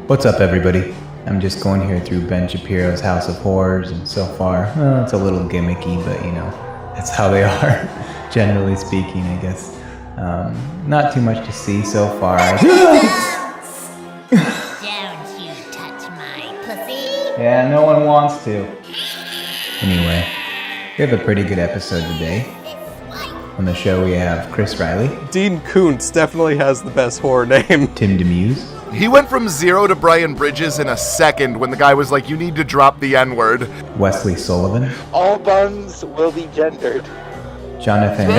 What's up, everybody? I'm just going here through Ben Shapiro's House of Horrors, and so far, it's a little gimmicky, but that's how they are, generally speaking, I guess. Not too much to see so far. Don't you touch my pussy? Yeah, no one wants to. Anyway, we have a pretty good episode today. On the show, we have Chris Riley. Dean Koontz definitely has the best horror name. Tim DeMuse. He went from 0 to Brian Bridges in a second when the guy was like, you need to drop the N-word. Wesley Sullivan. All buns will be gendered. Jonathan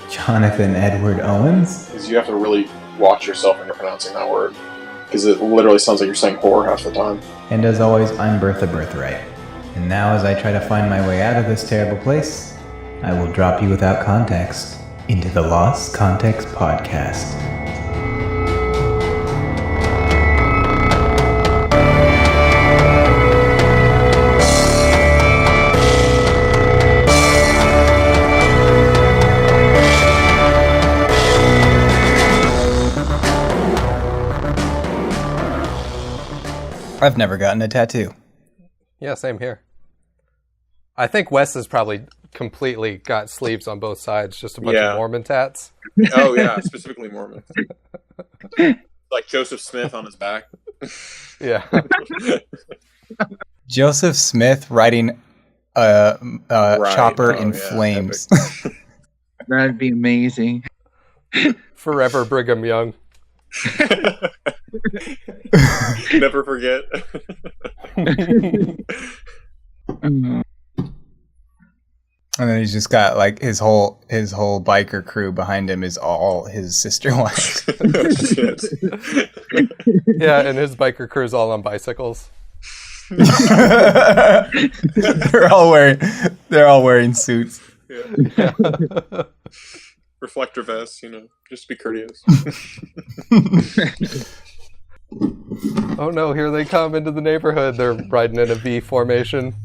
Jonathan Edward Owens. Because you have to really watch yourself when you're pronouncing that word. Because it literally sounds like you're saying whore half the time. And as always, I'm Bertha Birthright. And now as I try to find my way out of this terrible place, I will drop you without context into the Lost Context Podcast. I've never gotten a tattoo. Yeah, same here. I think Wes has probably completely got sleeves on both sides, just a bunch of Mormon tats. Oh yeah, specifically Mormon. Like Joseph Smith on his back. Yeah. Joseph Smith riding a chopper in flames. That'd be amazing. Forever Brigham Young. Never forget. And then he's just got like his whole biker crew behind him is all his sister wives. Oh, shit. Yeah, and his biker crew's all on bicycles. They're all wearing suits. Yeah. Reflector vests, just be courteous. Oh no, here they come into the neighborhood. They're riding in a V formation.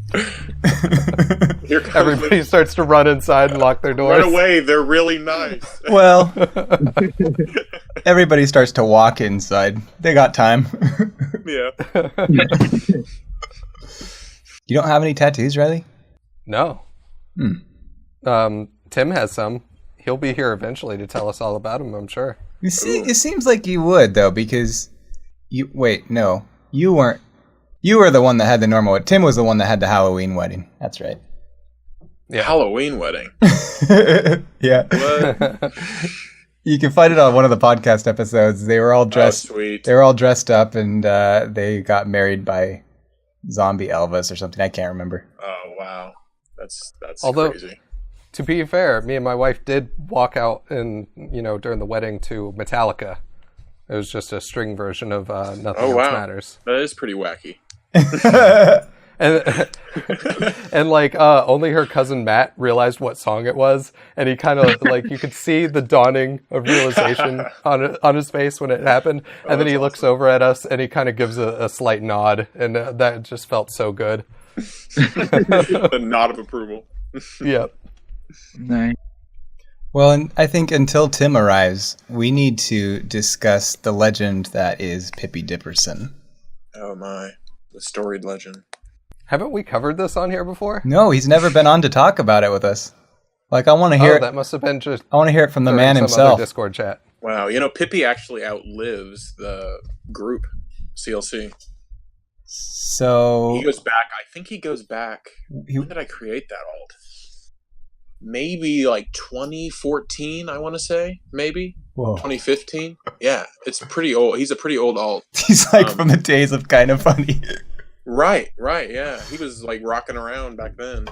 Everybody starts to run inside and lock their doors. Run away, they're really nice. Well, everybody starts to walk inside. They got time. Yeah. You don't have any tattoos, Riley? No. Tim has some. He'll be here eventually to tell us all about them, I'm sure. It seems like you would, though, because... You weren't. You were the one that had the normal. Tim was the one that had the Halloween wedding. That's right. Yeah, Halloween wedding. Yeah. What? You can find it on one of the podcast episodes. They were all dressed. Oh, sweet. They were all dressed up, and they got married by zombie Elvis or something. I can't remember. Oh wow, that's Although, crazy. To be fair, me and my wife did walk out during the wedding to Metallica. It was just a string version of Nothing Else Matters. That is pretty wacky. and only her cousin Matt realized what song it was, and he kind of you could see the dawning of realization on his face when it happened, and then he looks over at us and he kind of gives a slight nod, and that just felt so good. The nod of approval. Yep. Nice. Well, and I think until Tim arrives, we need to discuss the legend that is Pippy Diperson. Oh my, the storied legend. Haven't we covered this on here before? No, he's never been on to talk about it with us. I want to hear it. That must have been just. I want to hear it from the man some himself. Other Discord chat. Wow, Pippy actually outlives the group CLC. So he goes back. I think he goes back. When did I create that alt? Maybe 2014, I want to say. Maybe. Whoa. 2015. Yeah, it's pretty old. He's a pretty old alt. He's from the days of Kind of Funny. Right, yeah. He was rocking around back then.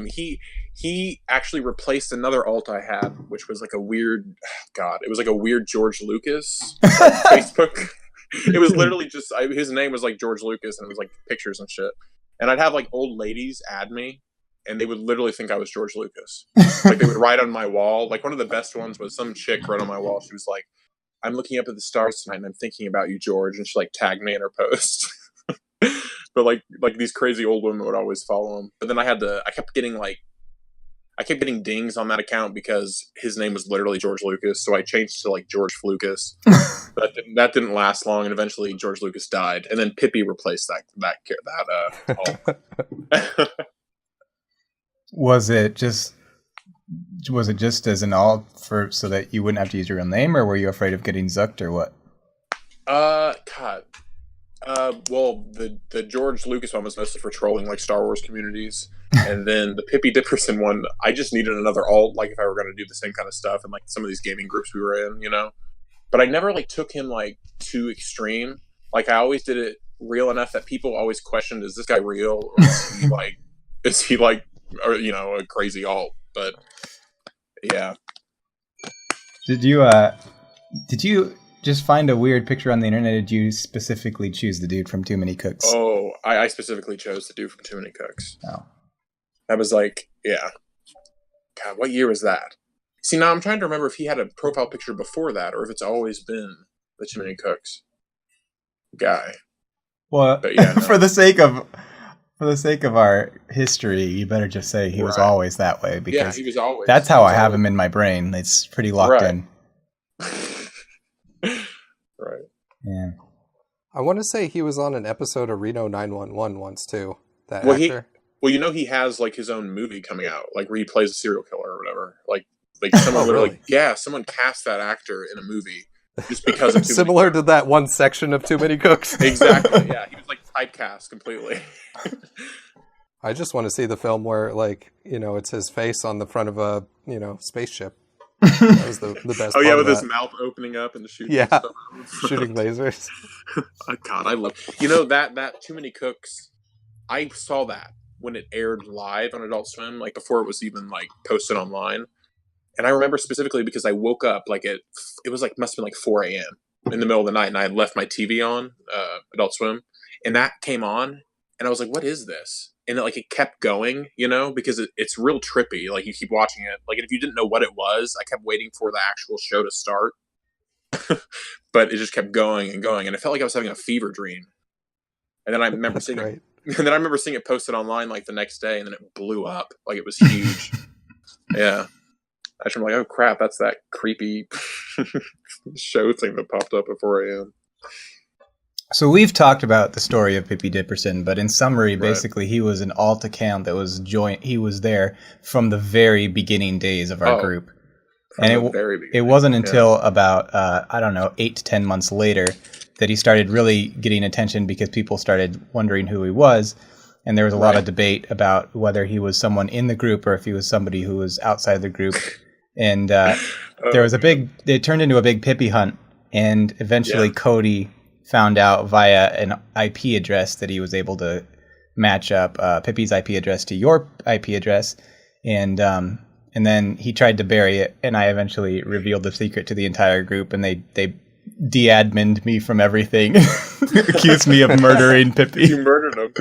He actually replaced another alt I had, which was a weird, it was a weird George Lucas Facebook. It was literally just, his name was George Lucas, and it was pictures and shit. And I'd have old ladies add me, and they would literally think I was George Lucas. They would write on my wall. One of the best ones was some chick wrote on my wall. She was like, "I'm looking up at the stars tonight, and I'm thinking about you, George." And she tagged me in her post. But these crazy old women would always follow him. But then I kept getting I kept getting dings on that account because his name was literally George Lucas, so I changed to like George Flucas. But that didn't last long, and eventually George Lucas died, and then Pippy replaced that Hulk. Was it just as an alt for so that you wouldn't have to use your real name, or were you afraid of getting zucked, or what? God. Well, the George Lucas one was mostly for trolling like Star Wars communities, and then the Pippy Diperson one, I just needed another alt, like if I were going to do the same kind of stuff in like some of these gaming groups we were in, you know. But I never like took him like too extreme. Like I always did it real enough that people always questioned, is this guy real, or is he like or, you know, a crazy alt? But yeah. Did you just find a weird picture on the internet? Did you specifically choose the dude from Too Many Cooks? Oh, I specifically chose the dude from Too Many Cooks. Oh. That was like, yeah. God, what year was that? See, now I'm trying to remember if he had a profile picture before that, or if it's always been the Too Many Cooks guy. Well, but yeah, no. for the sake of our history, you better just say he was always that way, because he was always. That's how I have him in my brain. It's pretty locked in. Right. Yeah. I want to say he was on an episode of Reno 911 once too. That actor. Well, you know, he has like his own movie coming out, like where he plays a serial killer or whatever. Like someone literally, someone cast that actor in a movie just because of similar to that one section of Too Many Cooks. Exactly. Yeah, he was like typecast completely. I just want to see the film where, like, you know, it's his face on the front of a, you know, spaceship. That was the best. Oh yeah, part with of his that. mouth opening up and the shooting. Yeah, stuff. shooting lasers. Oh, God, I love. You know that Too Many Cooks. I saw that when it aired live on Adult Swim, like before it was even like posted online. And I remember specifically because I woke up like it was like must have been like 4 a.m. in the middle of the night, and I had left my TV on Adult Swim, and that came on, and I was like, "What is this?" And it kept going, you know, because it's real trippy. Like you keep watching it, like if you didn't know what it was, I kept waiting for the actual show to start, but it just kept going and going, and it felt like I was having a fever dream. And then I remember seeing it, and then I remember seeing it posted online like the next day, and then it blew up, like it was huge. Yeah. I'm like, oh crap, that's that creepy show thing that popped up at 4 a.m. So we've talked about the story of Pippy Diperson, but in summary, basically he was an alt account that was he was there from the very beginning days of our group. And it wasn't until about, 8 to 10 months later that he started really getting attention because people started wondering who he was. And there was a lot of debate about whether he was someone in the group or if he was somebody who was outside the group. And there was it turned into a big Pippy hunt. And eventually Cody found out via an IP address that he was able to match up Pippy's IP address to your IP address. And then he tried to bury it. And I eventually revealed the secret to the entire group. And they de-admined me from everything. Accused me of murdering Pippy. You murdered him.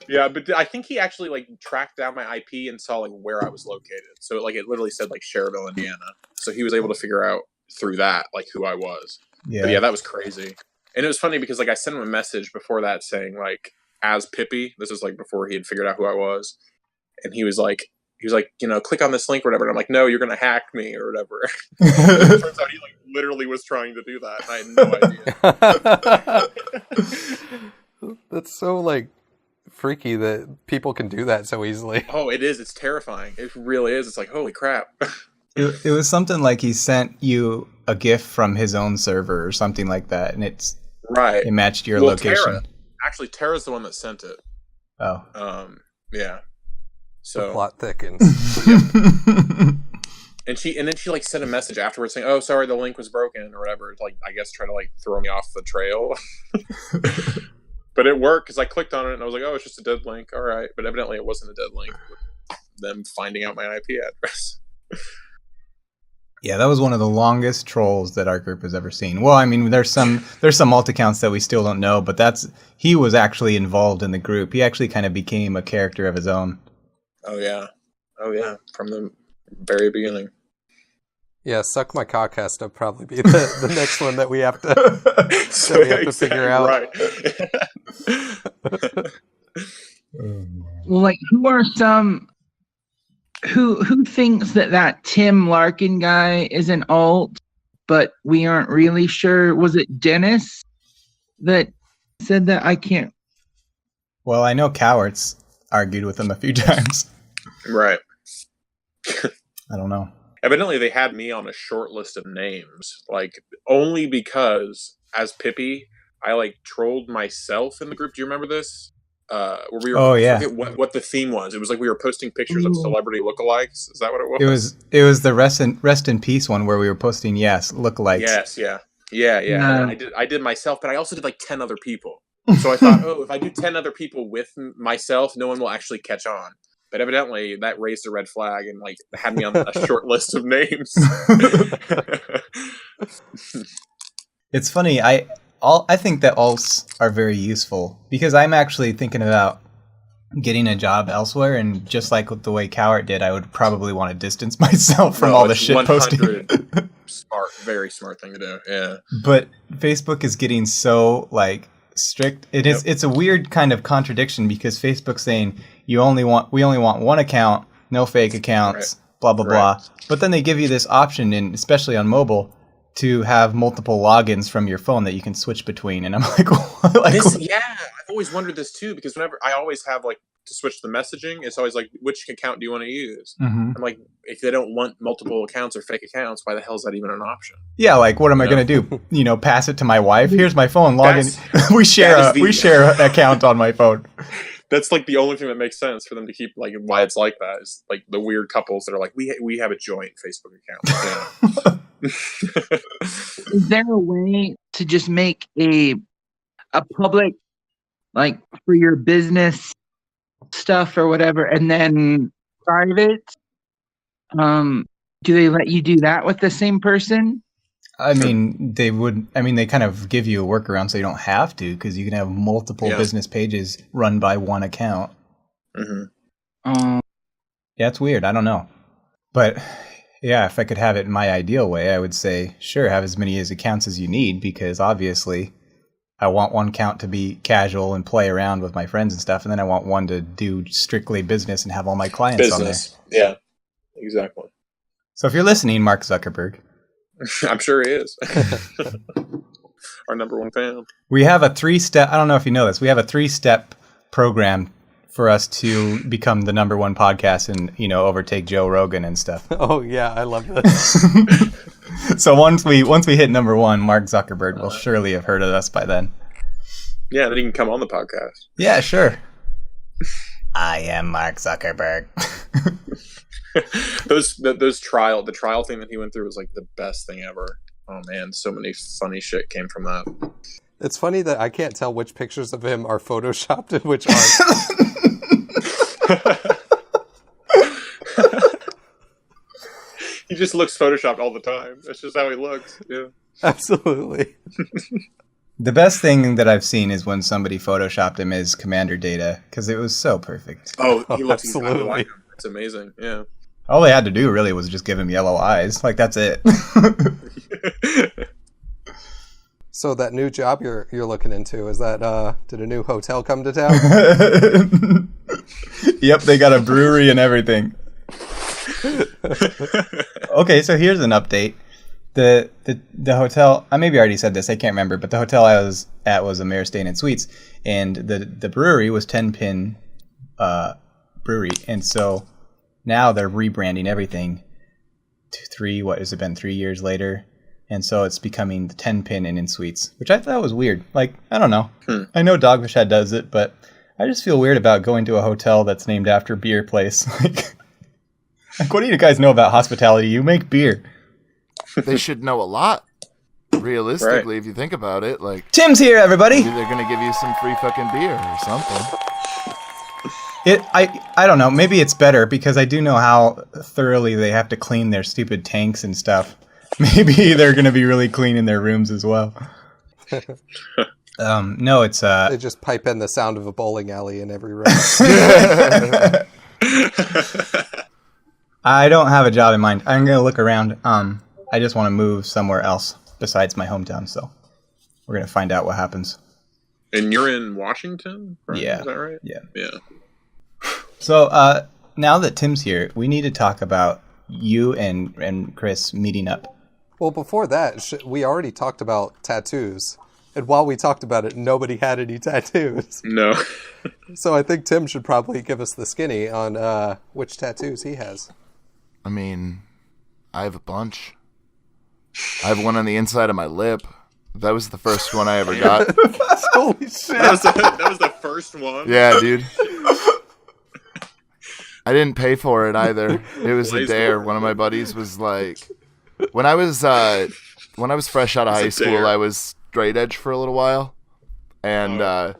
Yeah, but I think he actually tracked down my IP and saw where I was located. So it literally said Cherville, Indiana. So he was able to figure out through that who I was. Yeah. But yeah, that was crazy. And it was funny because I sent him a message before that saying as Pippy. This is before he had figured out who I was. And he was like, click on this link or whatever. And I'm like, no, you're gonna hack me or whatever. It turns out he literally was trying to do that, and I had no idea. That's so freaky that people can do that so easily. Oh, it is. It's terrifying. It really is. It's holy crap. It was something like he sent you a GIF from his own server or something like that, and it matched your location. Tara's the one that sent it. Oh. Yeah. So the plot thickens. And then she sent a message afterwards saying, "Oh, sorry, the link was broken," or whatever. I guess try to throw me off the trail. But it worked because I clicked on it and I was like, "Oh, it's just a dead link." All right, but evidently it wasn't a dead link. Them finding out my IP address. Yeah, that was one of the longest trolls that our group has ever seen. Well, I mean, there's some alt accounts that we still don't know, but he was actually involved in the group. He actually kind of became a character of his own. Oh yeah, from the very beginning. Yeah, Suck My Cock has to probably be the next one that we have to figure out. Right. Well, who are some who thinks that Tim Larkin guy is an alt, but we aren't really sure? Was it Dennis that said that? I can't. Well, I know Cowart's argued with him a few times. Right. I don't know. Evidently, they had me on a short list of names, like only because as Pippy, I like trolled myself in the group. Do you remember this? Where we were, I forget what the theme was. It was like we were posting pictures of celebrity lookalikes. Is that what it was? It was the rest in peace one where we were posting lookalikes. Yes, yeah. And I did myself, but I also did like 10 other people. So I thought, if I do 10 other people with myself, no one will actually catch on. But evidently, that raised a red flag and like had me on a short list of names. It's funny. I think that alts are very useful because I'm actually thinking about getting a job elsewhere, and just like the way Cowart did, I would probably want to distance myself from all the shit posting. Smart, very smart thing to do. Yeah. But Facebook is getting so like strict. It's a weird kind of contradiction because Facebook's saying we only want one account, no fake accounts, blah blah blah. But then they give you this option, and especially on mobile, to have multiple logins from your phone that you can switch between. And I'm like, what? I've always wondered this too, because whenever I always have like to switch the messaging, it's always like, which account do you want to use? Mm-hmm. I'm like, if they don't want multiple accounts or fake accounts, why the hell is that even an option? Yeah, like what am I going to do? Pass it to my wife? Here's my phone, log in. we share an account on my phone. That's like the only thing that makes sense for them to keep, like, why it's like that is like the weird couples that are like, we have a joint Facebook account. Is there a way to just make a public, like for your business stuff or whatever, and then private? Do they let you do that with the same person? I mean, they would. I mean, they kind of give you a workaround so you don't have to, because you can have multiple business pages run by one account. Mm-hmm. Yeah, it's weird. I don't know, but yeah, if I could have it in my ideal way, I would say, sure, have as many accounts as you need, because obviously, I want one account to be casual and play around with my friends and stuff, and then I want one to do strictly business and have all my clients on there. Yeah, exactly. So if you're listening, Mark Zuckerberg. I'm sure he is. Our number one fan. We have a 3-step, I don't know if you know this, we have a 3-step program for us to become the number one podcast and, overtake Joe Rogan and stuff. Oh yeah, I love this. So once we hit number one, Mark Zuckerberg will surely have heard of us by then. Yeah, then he can come on the podcast. Yeah, sure. I am Mark Zuckerberg. The trial thing that he went through was like the best thing ever. Oh man, so many funny shit came from that. It's funny that I can't tell which pictures of him are photoshopped and which aren't. He just looks photoshopped all the time. That's just how he looks. Yeah, absolutely. The best thing that I've seen is when somebody photoshopped him as Commander Data, because it was so perfect. Oh, he looks absolutely exactly like him. It's amazing. Yeah. All they had to do really was just give him yellow eyes. Like, that's it. So that new job you're looking into, is that did a new hotel come to town? Yep, they got a brewery and everything. Okay, so here's an update. The hotel, I maybe already said this, I can't remember, but the hotel I was at was a Maristain and Suites, and the brewery was 10 Pin Brewery, and so now they're rebranding everything to 3 years later, and so it's becoming the 10 Pin and in Suites, which I thought was weird. Like, I don't know. I know Dogfish Head does it, but I just feel weird about going to a hotel that's named after a beer place. Like, what do you guys know about hospitality? You make beer. They should know a lot. Realistically, if you think about it, like, Tim's here, everybody. maybe they're gonna give you some free fucking beer or something. I don't know. Maybe it's better because I do know how thoroughly they have to clean their stupid tanks and stuff. Maybe they're going to be really clean in their rooms as well. No, it's they just pipe in the sound of a bowling alley in every room. I don't have a job in mind. I'm going to look around. I just want to move somewhere else besides my hometown, so we're going to find out what happens. And you're in Washington? Right? Yeah. Is that right? Yeah. Yeah. So, now that Tim's here, we need to talk about you and Chris meeting up. Well, before that, we already talked about tattoos. And while we talked about it, nobody had any tattoos. No. So I think Tim should probably give us the skinny on which tattoos he has. I mean, I have a bunch. I have one on the inside of my lip. That was the first one I ever got. Holy shit. That was the first one. Yeah, dude. I didn't pay for it either. It was a dare. One of my buddies was like, when I was fresh out of high school, I was straight edge for a little while, and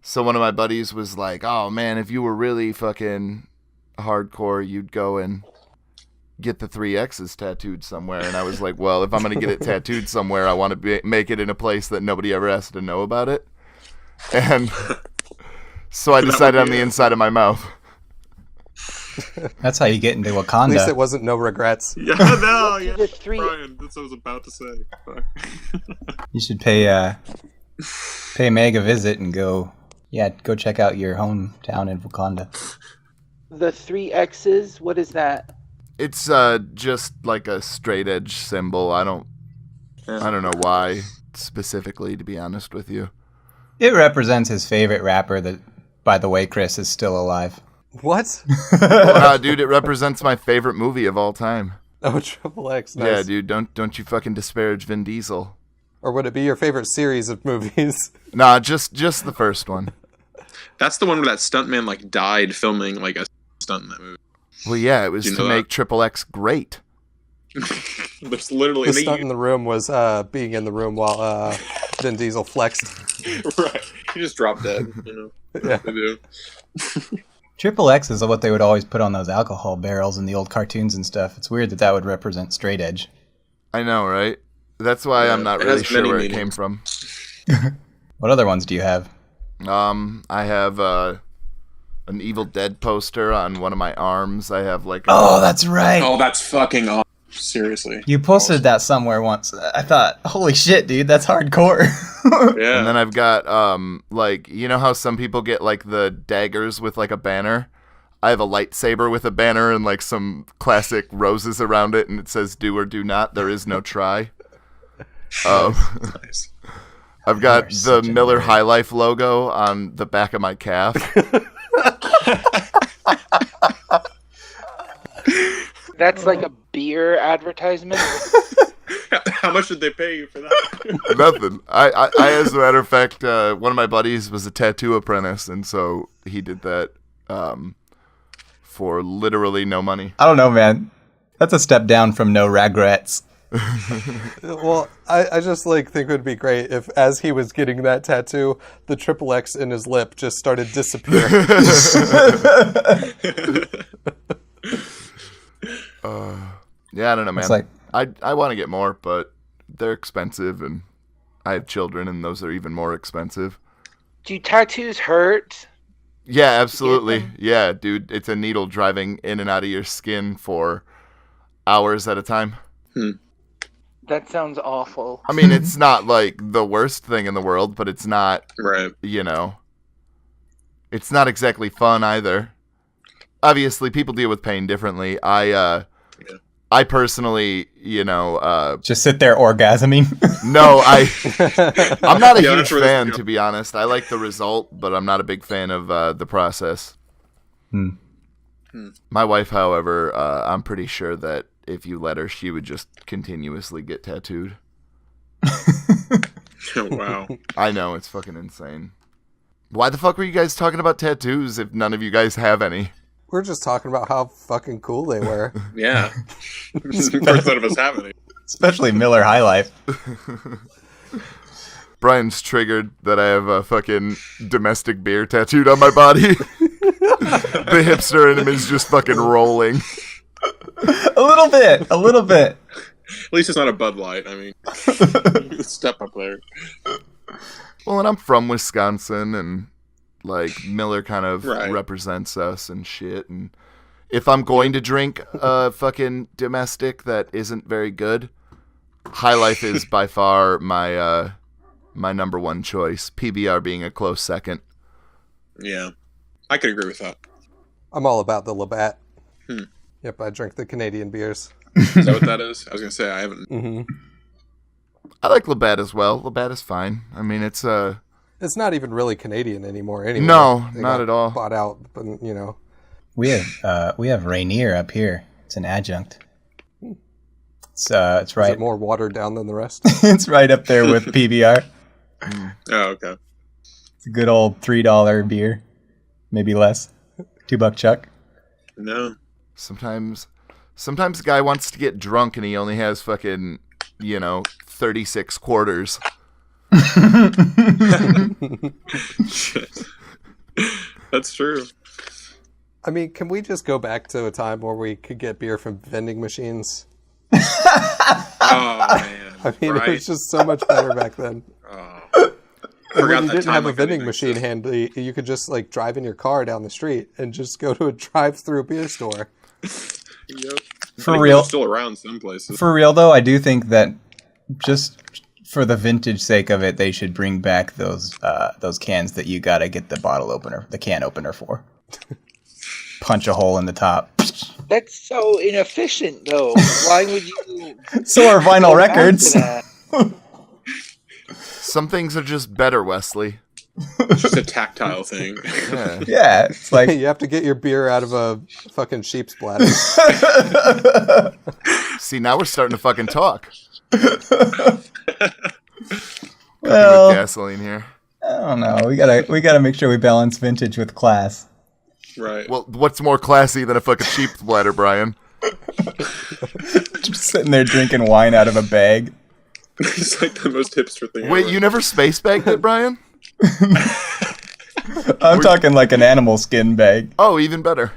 so one of my buddies was like, "Oh man, if you were really fucking hardcore, you'd go and get the 3 X's tattooed somewhere." And I was like, "Well, if I'm gonna get it tattooed somewhere, I want to make it in a place that nobody ever has to know about it." And so I decided on the inside of my mouth. That's how you get into Wakanda. At least it wasn't no regrets. Yeah, no, yeah. The 3 Brian, that's what I was about to say. You should pay Meg a visit and go check out your hometown in Wakanda. The 3 X's, what is that? It's just like a straight edge symbol. I don't know why specifically, to be honest with you. It represents his favorite rapper that, by the way, Chris, is still alive. What? Dude, it represents my favorite movie of all time. Oh, Triple X. Nice. Yeah, dude, don't you fucking disparage Vin Diesel. Or would it be your favorite series of movies? Nah, just the first one. That's the one where that stuntman like died filming like a stunt in that movie. Well, yeah, it was to make Triple X great. There's literally The stunt in the room was being in the room while Vin Diesel flexed. Right. He just dropped dead, you know. Yeah. They do. Triple X is what they would always put on those alcohol barrels in the old cartoons and stuff. It's weird that would represent straight edge. I know, right? That's why I'm not it really has sure many where it meanings. came from. What other ones do you have? I have an Evil Dead poster on one of my arms. I have like Oh, that's right. Oh, that's fucking awesome. Seriously. You posted that somewhere once. I thought, holy shit, dude, that's hardcore. Yeah. And then I've got like, you know how some people get like the daggers with like a banner? I have a lightsaber with a banner and like some classic roses around it, and it says "Do or do not. There is no try." Nice. I've got You are the such a Miller nerd. High Life logo on the back of my calf. That's like a beer advertisement. How much did they pay you for that? Nothing. I as a matter of fact, one of my buddies was a tattoo apprentice, and so he did that for literally no money. I don't know, man. That's a step down from no regrets. Well, I just like think it would be great if, as he was getting that tattoo, the Triple X in his lip just started disappearing. Yeah, I don't know, man. It's like- I want to get more, but they're expensive, and I have children, and those are even more expensive. Do tattoos hurt? Yeah, absolutely. them? Yeah, dude, it's a needle driving in and out of your skin for hours at a time. That sounds awful. I mean, it's not like the worst thing in the world, but it's not, Right. you know, it's not exactly fun either. Obviously, people deal with pain differently. I personally, you know, Just sit there orgasming. no, I'm not a Yeah, huge that's where this fan, is to be honest. I like the result, but I'm not a big fan of the process. My wife, however, I'm pretty sure that if you let her, she would just continuously get tattooed. Wow. I know, it's fucking insane. Why the fuck were you guys talking about tattoos if none of you guys have any? We're just talking about how fucking cool they were. Yeah. First none of us have any. Especially Miller High Life. Brian's triggered that I have a fucking domestic beer tattooed on my body. The hipster in him is just fucking rolling. A little bit. At least it's not a Bud Light. I mean, step up there. Well, and I'm from Wisconsin, and like Miller kind of Right. represents us and shit. And if I'm going to drink a fucking domestic that isn't very good, High Life is by far my my number one choice. PBR being a close second. Yeah. I could agree with that. I'm all about the Labatt. Hmm. Yep, I drink the Canadian beers. Is that what that is? I was gonna say I haven't. Mm-hmm. I like Labatt as well. Labatt is fine. I mean, it's It's not even really Canadian anymore. Anyway, No, They not got at all. Bought out, but you know. We have Rainier up here. It's an adjunct. It's Is right. it more watered down than the rest? It's right up there with PBR. Oh, okay. It's a good old $3 beer, maybe less. $2 chuck. No. sometimes a guy wants to get drunk and he only has fucking 36 quarters. Shit. That's true. I mean, can we just go back to a time where we could get beer from vending machines? Oh man. I mean, right? it was just so much better back then. Oh. And when Forgot you that didn't time have a like that vending even machine existed. handy, you could just like drive in your car down the street and just go to a drive-through beer store. Yep. For I think real. they're still around some places. For real though, I do think that just for the vintage sake of it, they should bring back those cans that you gotta get the can opener for. Punch a hole in the top. That's so inefficient, though. Why would you? So are vinyl go back to records. that? Some things are just better, Wesley. It's just a tactile thing. Yeah. Yeah, it's like You have to get your beer out of a fucking sheep's bladder. See, now we're starting to fucking talk. well, With gasoline here. I don't know. We gotta make sure we balance vintage with class. Right. Well, what's more classy than a fucking sheep's bladder, Brian? Just sitting there drinking wine out of a bag. It's like the most hipster thing Wait, ever. you never space bagged it, Brian? I'm talking like an animal skin bag. Oh, even better.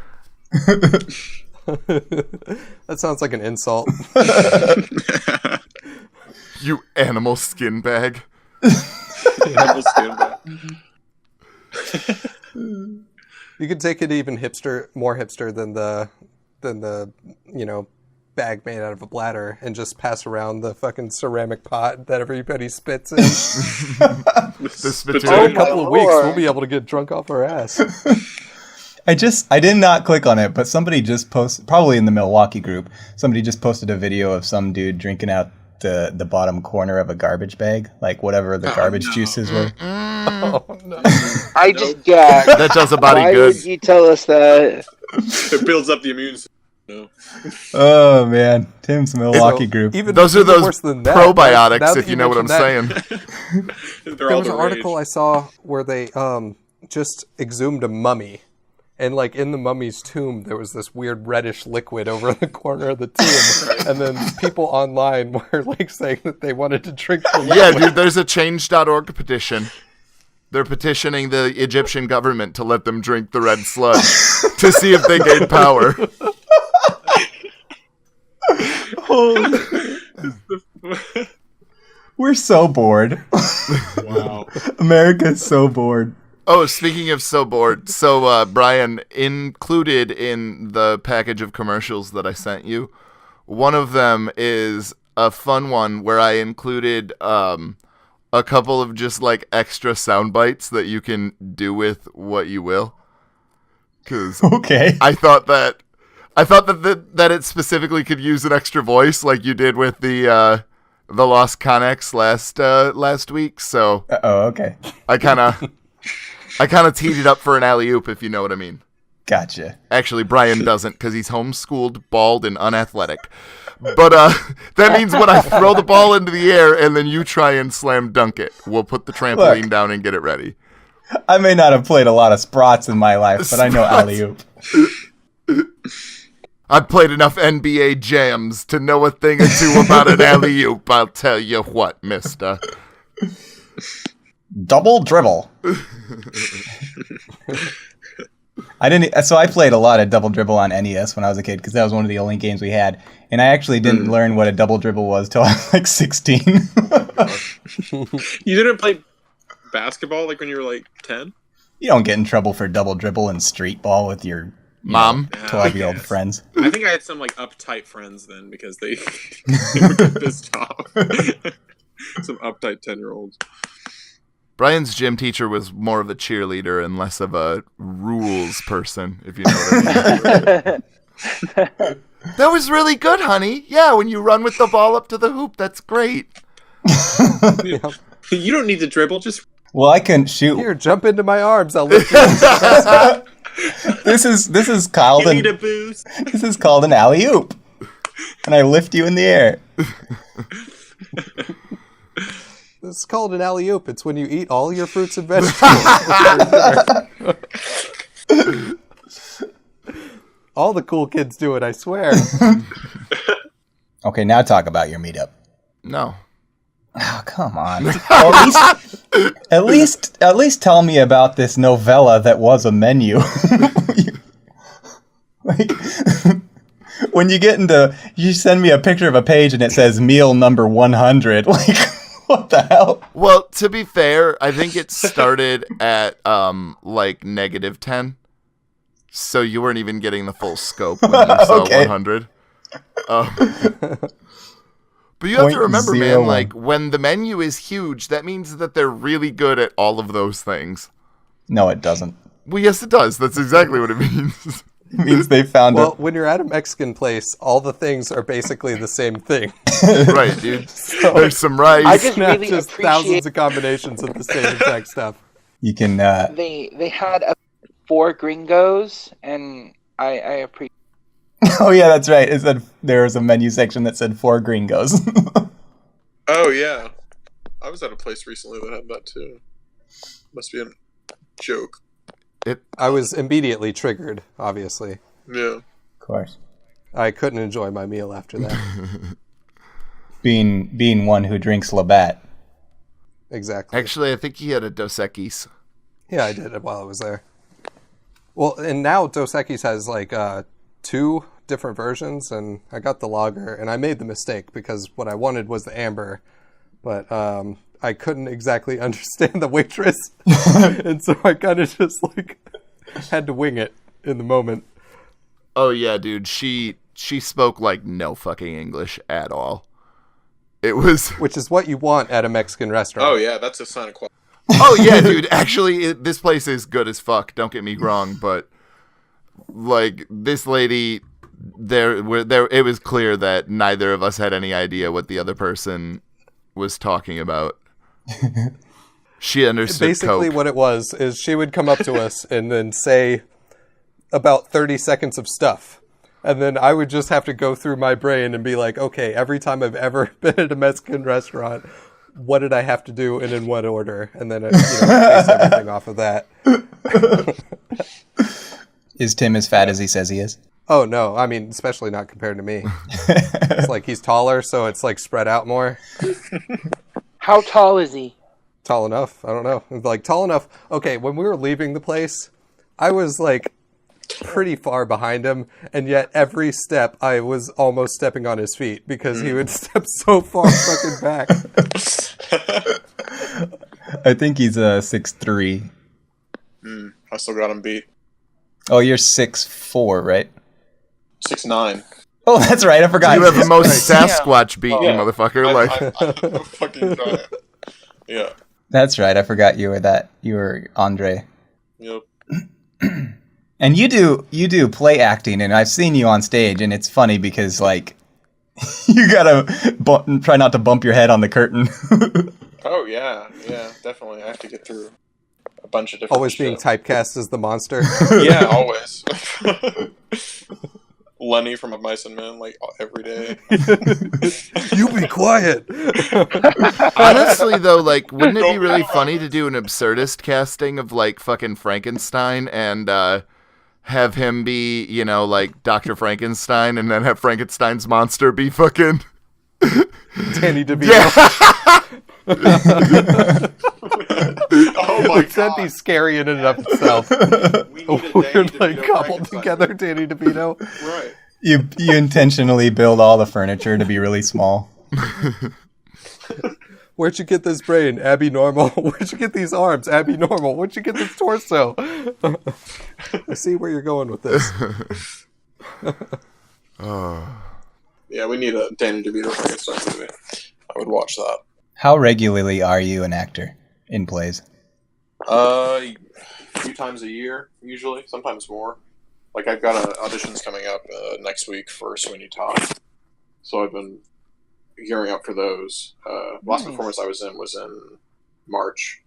That sounds like an insult. You animal skin bag. Animal skin back. You could take it even more hipster than the bag made out of a bladder and just pass around the fucking ceramic pot that everybody spits in. The spittoon. In Oh a couple of my weeks, Lord. we'll be able to get drunk off our ass. I did not click on it, but somebody just posted, probably in the Milwaukee group, somebody just posted a video of some dude drinking out the bottom corner of a garbage bag, like whatever the garbage juices were. Oh, no. I just gagged. That does a body Why good. would you tell us that? It builds up the immune system. No. Oh man, Tim's Milwaukee group. Those are even those worse than that, probiotics, now that if you know what I'm mention that, saying. They're There all was the an article rage. I saw where they just exhumed a mummy. And like in the mummy's tomb, there was this weird reddish liquid over in the corner of the tomb. And then people online were like saying that they wanted to drink the liquid. Yeah, dude, there's a change.org petition. They're petitioning the Egyptian government to let them drink the red sludge to see if they gain power. We're so bored. Wow. America's so bored. Oh, speaking of so bored, so Brian, included in the package of commercials that I sent you, one of them is a fun one where I included a couple of just like extra sound bites that you can do with what you will. Because Okay. I thought that it specifically could use an extra voice like you did with the Lost Connex last week. So Oh, okay. I kind of teed it up for an alley-oop, if you know what I mean. Gotcha. Actually, Brian doesn't, because he's homeschooled, bald, and unathletic. But that means when I throw the ball into the air and then you try and slam dunk it, we'll put the trampoline Look. down and get it ready. I may not have played a lot of Sprots in my life, but I know Sprots. alley-oop. I've played enough NBA jams to know a thing or two about an alley-oop, I'll tell you what, mister. Double dribble. So I played a lot of Double Dribble on NES when I was a kid because that was one of the only games we had. And I actually didn't learn what a double dribble was till I was like 16. You didn't play basketball like when you were like 10? You don't get in trouble for double dribble and street ball with your Mom? 12-year-old friends. I think I had some like uptight friends then because they would get pissed off. Some uptight 10-year-olds. Brian's gym teacher was more of a cheerleader and less of a rules person, if you know what I mean. That was really good, honey. Yeah, when you run with the ball up to the hoop, that's great. You don't need to dribble, just... Well, I couldn't shoot. Here, jump into my arms. I'll lift you. This is called You need a boost. this is called an alley-oop. And I lift you in the air. This is called an alley-oop. It's when you eat all your fruits and vegetables. All the cool kids do it, I swear. Okay, now talk about your meetup. No. Oh, come on. At least tell me about this novella that was a menu. Like, when you get into, you send me a picture of a page and it says meal number 100. Like, what the hell? Well, to be fair, I think it started at like -10. So you weren't even getting the full scope when you saw Okay. 100. But you have to remember, man, 0.01. like, when the menu is huge, that means that they're really good at all of those things. No, it doesn't. Well, yes, it does. That's exactly what it means. It means they found Well, when you're at a Mexican place, all the things are basically the same thing. Right, dude. There's some rice. I just Not really just appreciate thousands of combinations of the same exact stuff. You can, they had 4 gringos, and I appreciate. oh yeah, that's right. It said there was a menu section that said 4 gringos. Oh, yeah. I was at a place recently that had that, too. Must be a joke. I was immediately triggered, obviously. Yeah. Of course. I couldn't enjoy my meal after that. Being one who drinks Labatt. Exactly. Actually, I think he had a Dos Equis. Yeah, I did it while I was there. Well, and now Dos Equis has like 2 different versions, and I got the lager, and I made the mistake because what I wanted was the amber, but I couldn't exactly understand the waitress, and so I kind of just like had to wing it in the moment. Oh, yeah, dude. She spoke like no fucking English at all. It was... Which is what you want at a Mexican restaurant. Oh, yeah, that's a sign of quality. Oh, yeah, dude. Actually, this place is good as fuck. Don't get me wrong, but like this lady, it was clear that neither of us had any idea what the other person was talking about. She understood Basically, Coke. what it was is she would come up to us and then say about 30 seconds of stuff. And then I would just have to go through my brain and be like, okay, every time I've ever been at a Mexican restaurant, what did I have to do and in what order? And then base everything off of that. Is Tim as fat as he says he is? Oh, no. I mean, especially not compared to me. It's like he's taller, so it's like spread out more. How tall is he? Tall enough. I don't know. Like tall enough. Okay, when we were leaving the place, I was like pretty far behind him, and yet every step I was almost stepping on his feet because he would step so far fucking back. I think he's 6'3". I still got him beat. Oh, you're 6'4", right? 6'9". Oh, that's right. I forgot. You have the most Sasquatch beat, you Yeah. motherfucker. I'm a fucking giant. Yeah. That's right. I forgot you were that. You were Andre. Yep. And you do play acting, and I've seen you on stage, and it's funny because like you gotta try not to bump your head on the curtain. Oh, yeah. Yeah, definitely. I have to get through a bunch of different Always being shit. typecast as the monster. Yeah, always. Lenny from A Mice and Men, like, every day. You be quiet. Honestly, though, like, wouldn't it be really funny to do an absurdist casting of, like, fucking Frankenstein and have him be, like, Dr. Frankenstein and then have Frankenstein's monster be fucking... Danny DeVito. Yeah! Oh my Would that be scary in and of itself? We need a Danny Weird, like, DeVito coupled Frankenstein. together Danny DeVito. Right. You intentionally build all the furniture to be really small. Where'd you get this brain? Abby Normal. Where'd you get these arms? Abby Normal. Where'd you get this torso? I see where you're going with this. Yeah, we need a Danny DeVito Frankenstein movie. I would watch that. How regularly are you an actor? in plays? A few times a year, usually, sometimes more. Like I've got auditions coming up next week for Sweeney Todd, so I've been gearing up for those. Last performance I was in March,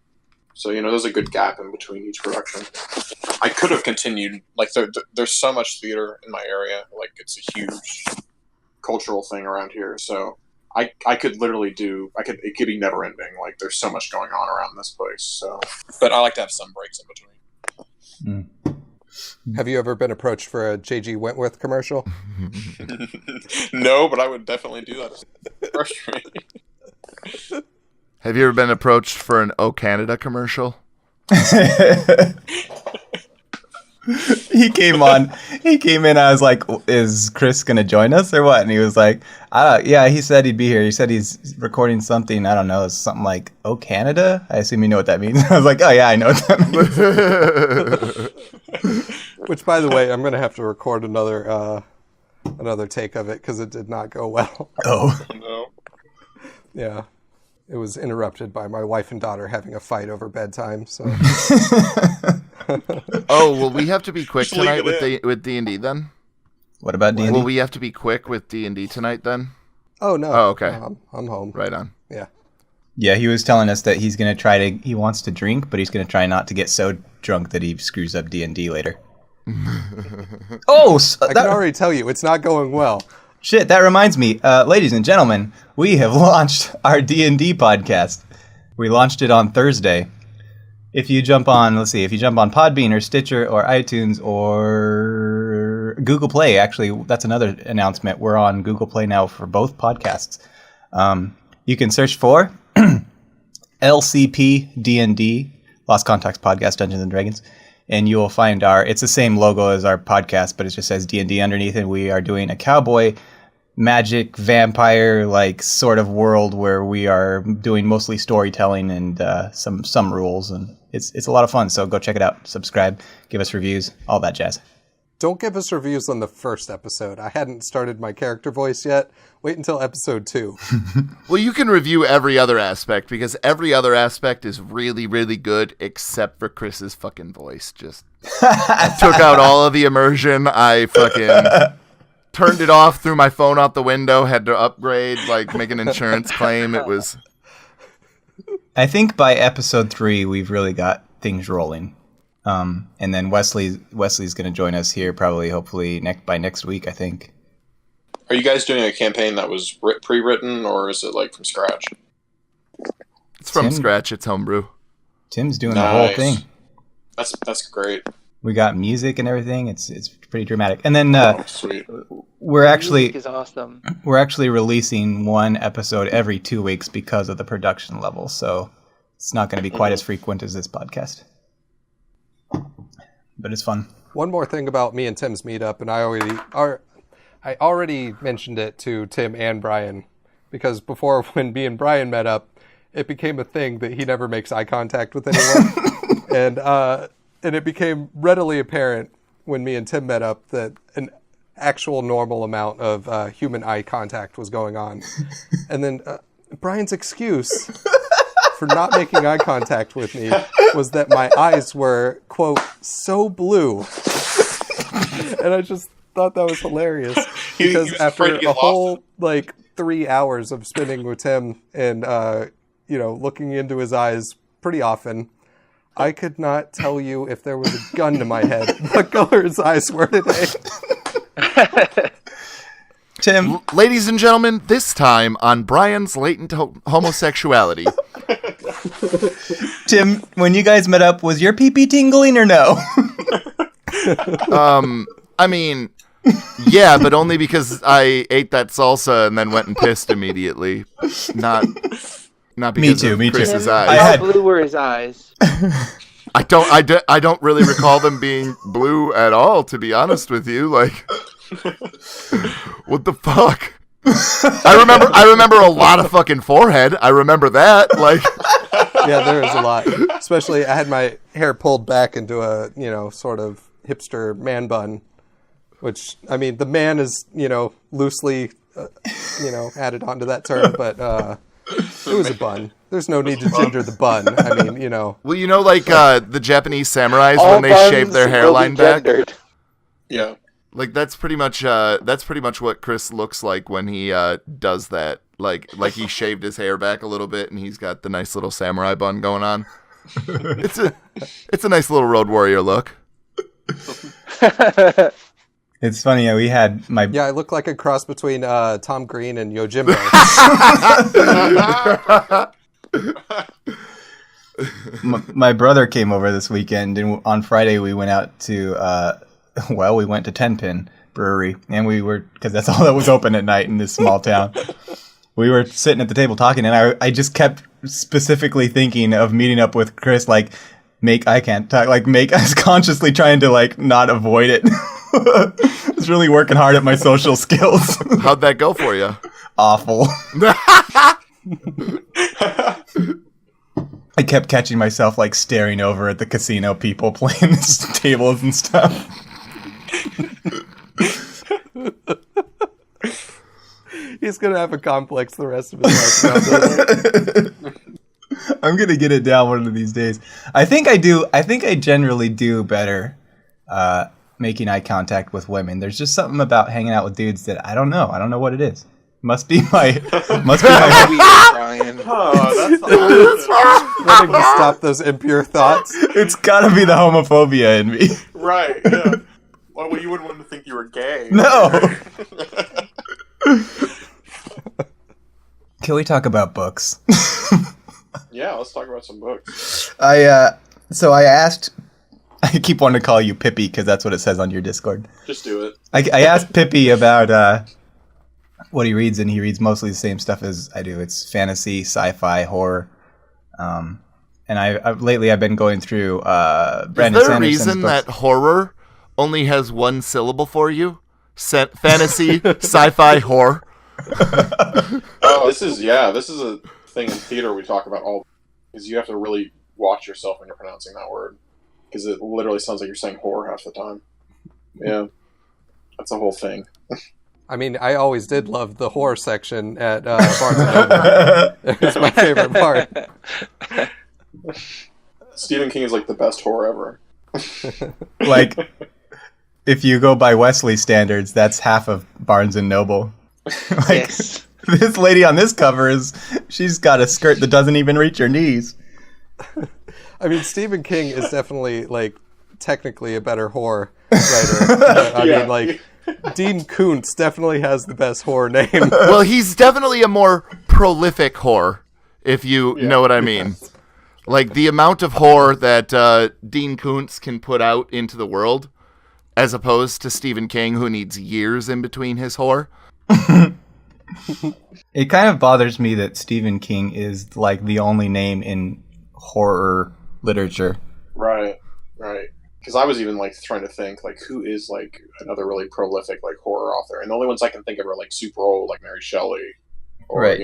so there's a good gap in between each production. I could have continued. Like there's so much theater in my area. Like it's a huge cultural thing around here. So I could literally it could be never ending. Like there's so much going on around this place. So, but I like to have some breaks in between. Have you ever been approached for a J.G. Wentworth commercial? No, but I would definitely do that. Have you ever been approached for an O Canada commercial? He came in. I was like, is Chris going to join us or what? And he was like, yeah, he said he'd be here. He said he's recording something. I don't know. It's something like, Oh, Canada? I assume you know what that means. I was like, oh, yeah, I know what that means. Which, by the way, I'm going to have to record another take of it because it did not go well. Oh. No. Yeah. It was interrupted by my wife and daughter having a fight over bedtime. So. Oh, well, we have to be quick tonight with D&D then? What about D&D? Will we have to be quick with D&D tonight then? Oh, no. Oh, okay. No, I'm home. Right on. Yeah. Yeah, he was telling us that he's going to he wants to drink, but he's going to try not to get so drunk that he screws up D&D later. I can already tell you, it's not going well. Shit, that reminds me. Ladies and gentlemen, we have launched our D&D podcast. We launched it on Thursday. If you jump on Podbean or Stitcher or iTunes or Google Play, actually, that's another announcement. We're on Google Play now for both podcasts. You can search for LCP D&D, Lost Contacts Podcast, Dungeons and Dragons, and you will find it's the same logo as our podcast, but it just says D&D underneath, and we are doing a cowboy magic vampire like sort of world where we are doing mostly storytelling and some rules, and it's a lot of fun. So go check it out, subscribe, give us reviews, all that jazz. Don't give us reviews on the first episode. I hadn't started my character voice yet. Wait until episode 2. Well, you can review every other aspect because every other aspect is really, really good except for Chris's fucking voice. Just I took out all of the immersion. I fucking turned it off, threw my phone out the window, had to upgrade, like make an insurance claim. It was. I think by episode 3 we've really got things rolling. And then Wesley's going to join us here hopefully by next week, I think. Are you guys doing a campaign that was pre-written, or is it like from scratch? It's from scratch. It's homebrew. Tim's doing the whole thing. That's great. We got music and everything. It's pretty dramatic. And then sweet. Music is awesome. We're actually releasing one episode every 2 weeks because of the production level. So it's not going to be quite as frequent as this podcast. But it's fun. One more thing about me and Tim's meetup, and I already mentioned it to Tim and Brian, because before, when me and Brian met up, it became a thing that he never makes eye contact with anyone, and it became readily apparent when me and Tim met up that an actual normal amount of human eye contact was going on, and then Brian's excuse for not making eye contact with me was that my eyes were, quote, so blue. And I just thought that was hilarious. Because after a whole, 3 hours of spending with Tim and, looking into his eyes pretty often, I could not tell you if there was a gun to my head what color his eyes were today. Tim. Ladies and gentlemen, this time on Brian's latent homosexuality. Tim, when you guys met up, was your pee-pee tingling or no? I mean, yeah, but only because I ate that salsa and then went and pissed immediately. Not because of Chris's eyes. How blue were his eyes? I don't really recall them being blue at all, to be honest with you. What the fuck? I remember a lot of fucking forehead. I remember that. Yeah, there was a lot. Especially, I had my hair pulled back into a, sort of hipster man bun, which, I mean, the man is, loosely, added onto that term, but it was a bun. There's no need to ginger the bun. I mean, you know. Well, you know, like the Japanese samurais All when they shave their buns will hairline be back. gendered. Yeah. Like that's pretty much what Chris looks like when he does that. Like he shaved his hair back a little bit and he's got the nice little samurai bun going on. It's a nice little road warrior look. It's funny. We had Yeah, I look like a cross between Tom Green and Yojimbo. my brother came over this weekend, and on Friday we went out to we went to Tenpin Brewery, and we were, because that's all that was open at night in this small town. We were sitting at the table talking, and I just kept specifically thinking of meeting up with Chris, like I can't talk, like make us consciously trying to like not avoid it. I was really working hard at my social skills. How'd that go for you? Awful. I kept catching myself like staring over at the casino people playing these tables and stuff. He's gonna have a complex the rest of his life. I'm gonna get it down one of these days. I think I generally do better making eye contact with women. There's just something about hanging out with dudes that I don't know. I don't know what it is. Must be my Weird, Brian. Wanting to stop those impure thoughts. It's gotta be the homophobia in me. Right, yeah. Well, you wouldn't want to think you were gay. No. Can we talk about books? Yeah, let's talk about some books. I asked. I keep wanting to call you Pippy because that's what it says on your Discord. Just do it. I asked Pippy about what he reads, and he reads mostly the same stuff as I do. It's fantasy, sci-fi, horror. And lately I've been going through Brandon Is there a Sanderson's reason books. that horror only has one syllable for you? Fantasy, sci-fi, horror. Oh, this is a thing in theater we talk about all, because you have to really watch yourself when you're pronouncing that word, because it literally sounds like you're saying whore half the time. Yeah, that's a whole thing. I mean, I always did love the horror section at Barnes and Noble. It was my favorite part. Stephen King is like the best horror ever. Like, if you go by Wesley standards, that's half of Barnes and Noble. Like, Yes. this lady on this cover she's got a skirt that doesn't even reach her knees. I mean, Stephen King is definitely, like, technically a better horror writer. But, I mean, like, Dean Koontz definitely has the best horror name. Well, he's definitely a more prolific whore, if you know what I mean. Like, the amount of horror that Dean Koontz can put out into the world, as opposed to Stephen King, who needs years in between his horror. It kind of bothers me that Stephen King is, like, the only name in horror literature. Right. Because I was even like trying to think like who is like another really prolific like horror author, and the only ones I can think of are like super old, like Mary Shelley, or Right.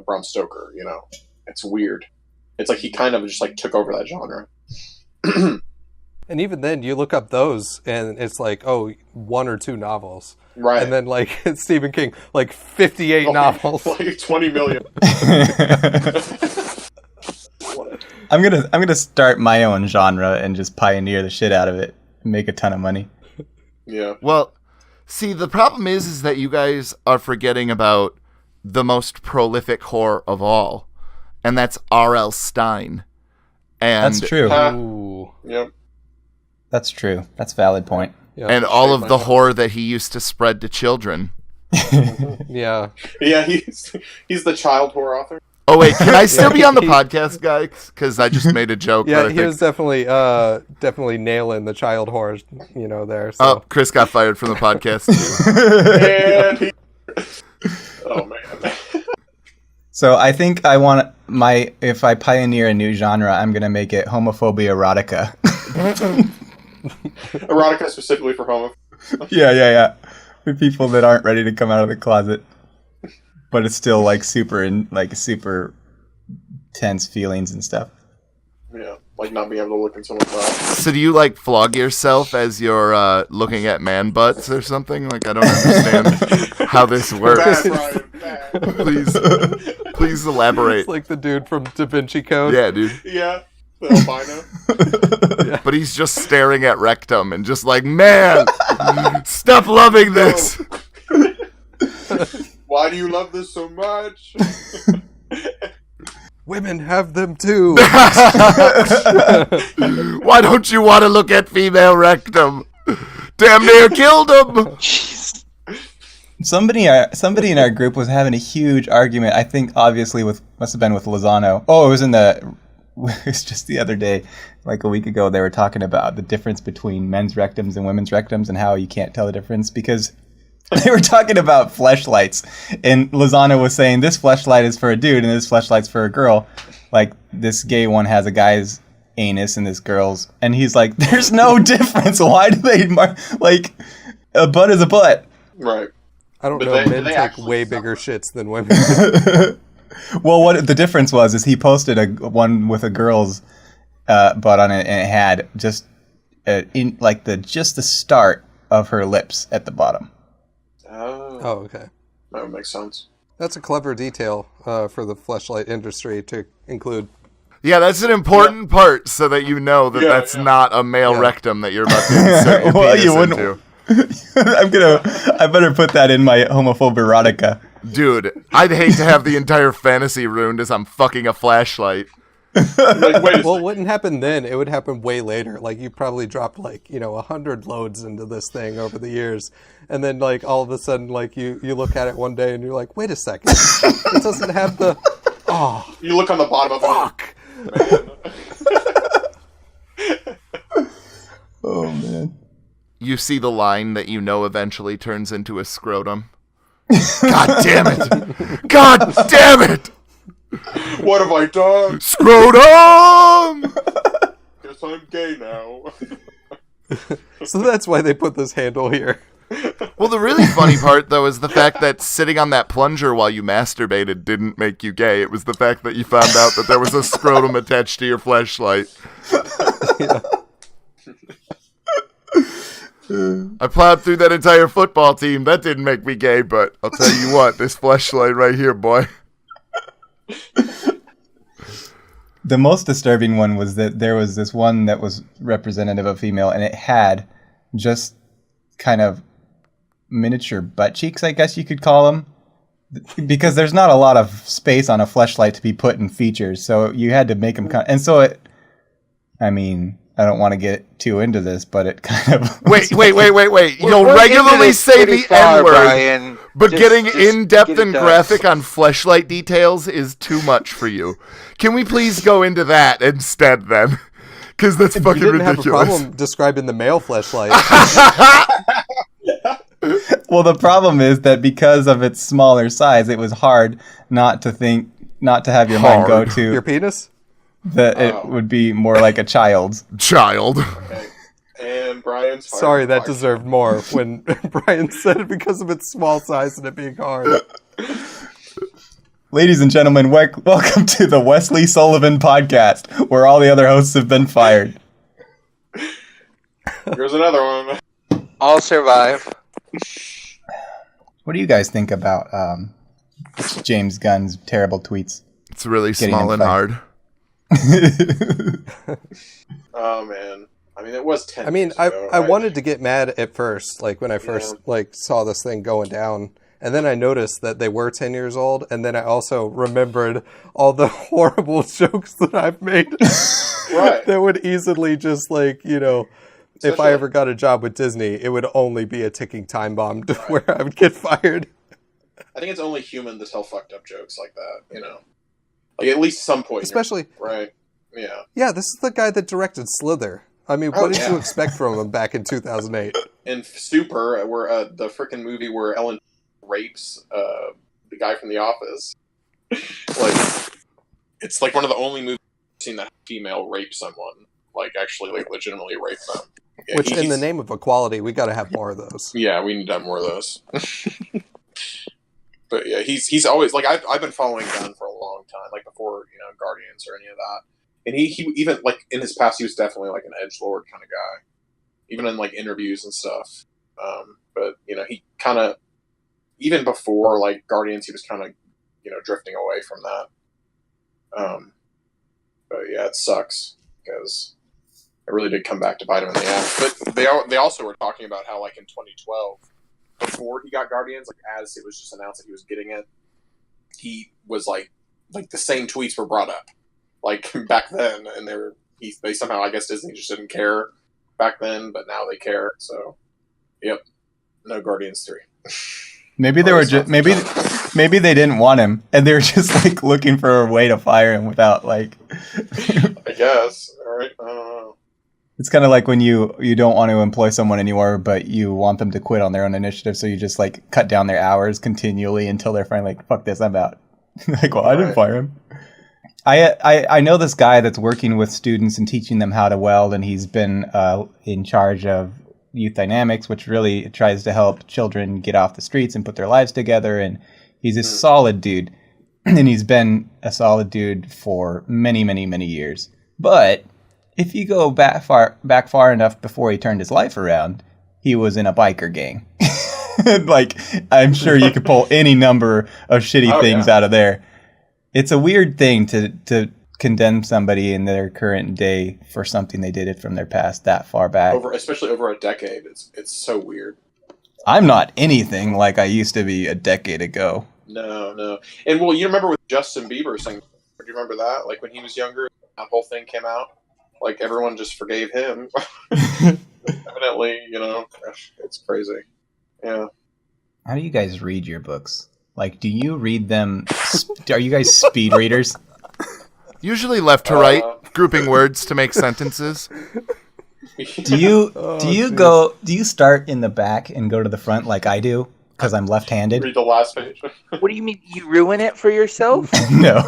Bram Stoker. It's weird. It's like he kind of just like took over that genre. And even then, you look up those, and it's like, oh, 1 or 2 novels. Right. And then, like, Stephen King, like, 58 novels. Like 20 million. I'm gonna start my own genre and just pioneer the shit out of it and make a ton of money. Yeah. Well, see, the problem is that you guys are forgetting about the most prolific whore of all, and that's R.L. Stein. And That's true. Ooh. Yep. That's true. That's a valid point. Yeah. And all of my the God. horror that he used to spread to children. Yeah. Yeah, he's the child horror author. Oh wait, can I still be on the podcast, guys? Because I just made a joke. Yeah, that I he think... was definitely nailing the child horror, there. So. Oh, Chris got fired from the podcast too. And oh man. So I think I want if I pioneer a new genre, I'm gonna make it homophobia erotica. Erotica specifically for homo. Yeah. For people that aren't ready to come out of the closet, but it's still like super tense feelings and stuff. Yeah, like not being able to look in someone's eyes. So do you like flog yourself as you're looking at man butts or something? Like I don't understand how this works. Bad, Brian. Bad. Please Please elaborate. It's like the dude from Da Vinci Code. Yeah, dude. Yeah, the albino. But he's just staring at rectum and just like, man, stop loving this. Why do you love this so much? Women have them too. Why don't you want to look at female rectum? Damn near killed him. Somebody in our group was having a huge argument. I think obviously must have been with Lozano. Oh, it was just the other day, like a week ago. They were talking about the difference between men's rectums and women's rectums and how you can't tell the difference because they were talking about fleshlights, and Lozano was saying this fleshlight is for a dude and this fleshlight's for a girl. Like this gay one has a guy's anus and this girl's, and he's like, "There's no difference. Why do they like a butt is a butt?" Right. I don't But know. they Men take actually way suffer. bigger shits than women. Well, what the difference was is he posted one with a girl's butt on it, and it had just in like just the start of her lips at the bottom. Oh, okay. That would make sense. That's a clever detail for the fleshlight industry to include. Yeah, that's an important part so that you know that that's not a male rectum that you're about to insert your Well, penis you wouldn't. into. I better put that in my homophobe erotica. Dude, I'd hate to have the entire fantasy ruined as I'm fucking a flashlight. Like, wait a Well, it wouldn't happen then. It would happen way later. Like you probably dropped 100 loads into this thing over the years, and then like all of a sudden, like you look at it one day and you're like, wait a second, it doesn't have the. Oh, You look on the bottom of fuck. Oh man. You see the line that you know eventually turns into a scrotum. God damn it! God damn it! What have I done? Scrotum! Guess I'm gay now. So that's why they put this handle here. Well, the really funny part, though, is the fact that sitting on that plunger while you masturbated didn't make you gay. It was the fact that you found out that there was a scrotum attached to your fleshlight. I plowed through that entire football team. That didn't make me gay, but I'll tell you what, this fleshlight right here, boy. The most disturbing one was that there was this one that was representative of female, and it had just kind of miniature butt cheeks, I guess you could call them, because there's not a lot of space on a fleshlight to be put in features, so you had to make them and so I don't want to get too into this, but it kind of Wait. You'll We're regularly into this say pretty the far, N-word, Brian. but Just getting get in-depth it and done. graphic on fleshlight details is too much for you. Can we please go into that instead, then? Because that's You fucking didn't have a ridiculous. problem describing the male fleshlight. Well, the problem is that because of its smaller size, it was hard not to have your mind go Hard. to Your penis? that it would be more like a child's. Child. Okay. And Brian's fired Sorry, from that Fox. deserved more when Brian said it because of its small size and it being hard. Ladies and gentlemen, welcome to the Wesley Sullivan podcast, where all the other hosts have been fired. Here's another one. I'll survive. What do you guys think about James Gunn's terrible tweets? It's really Getting small in and fight. hard. Oh man. I mean, it was 10 I mean, years ago, I right? wanted to get mad at first, like when I first saw this thing going down, and then I noticed that they were 10 years old, and then I also remembered all the horrible jokes that I've made Right. that would easily just if I Especially- ever got a job with Disney, it would only be a ticking time bomb to where I would get fired. I think it's only human to tell fucked up jokes like that, Like, at least some point. Especially, Right. Yeah. yeah, this is the guy that directed Slither. I mean, Oh, what did yeah. you expect from him back in 2008? And Super, where the freaking movie where Ellen rapes the guy from The Office. Like, it's like one of the only movies I've seen that female rape someone. Like, actually, like, legitimately rape them. Yeah, Which, in the he's- name of equality, we got to have more of those. Yeah, we need to have more of those. But yeah, he's always like I've been following Gunn for a long time, like before Guardians or any of that. And he even like in his past he was definitely like an edgelord kind of guy, even in like interviews and stuff. But he kind of even before like Guardians he was kind of drifting away from that. But yeah, it sucks because it really did come back to bite him in the ass. But they also were talking about how, like, in 2012, before he got Guardians, like, as it was just announced that he was getting it, he was like the same tweets were brought up, like, back then, and they somehow, I guess Disney just didn't care back then, but now they care. So, yep, no Guardians 3. Maybe they were just maybe they didn't want him, and they were just like looking for a way to fire him without like. I guess. All right. I don't know. It's kind of like when you don't want to employ someone anymore, but you want them to quit on their own initiative, so you just like cut down their hours continually until they're finally like, "Fuck this, I'm out." Like, well, I didn't fire him. I know this guy that's working with students and teaching them how to weld, and he's been in charge of Youth Dynamics, which really tries to help children get off the streets and put their lives together. And he's a solid dude, and he's been a solid dude for many, many, many years. But if you go back far enough before he turned his life around, he was in a biker gang. Like, I'm sure you could pull any number of shitty things out of there. It's a weird thing to condemn somebody in their current day for something they did it from their past that far back. Especially over a decade. It's so weird. I'm not anything like I used to be a decade ago. No. And, well, you remember with Justin Bieber saying, do you remember that? Like, when he was younger, that whole thing came out. Like, everyone just forgave him. Evidently, it's crazy. Yeah. How do you guys read your books? Like, do you read them? Are you guys speed readers? Usually left to right, grouping words to make sentences. Do you start in the back and go to the front like I do? Because I'm left-handed. Read the last page. What do you mean? You ruin it for yourself? No.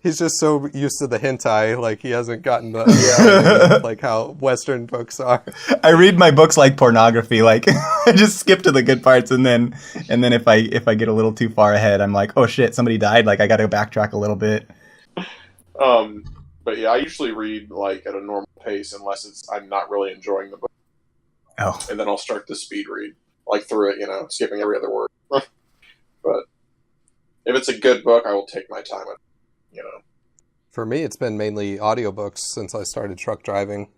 He's just so used to the hentai, like he hasn't gotten the like how Western books are. I read my books like pornography. Like I just skip to the good parts, and then if I get a little too far ahead, I'm like, oh shit, somebody died. Like I got to backtrack a little bit. But yeah, I usually read like at a normal pace unless I'm not really enjoying the book. Oh. And then I'll start the speed read, like through it, skipping every other word. But if it's a good book, I will take my time with it. For me, it's been mainly audiobooks since I started truck driving,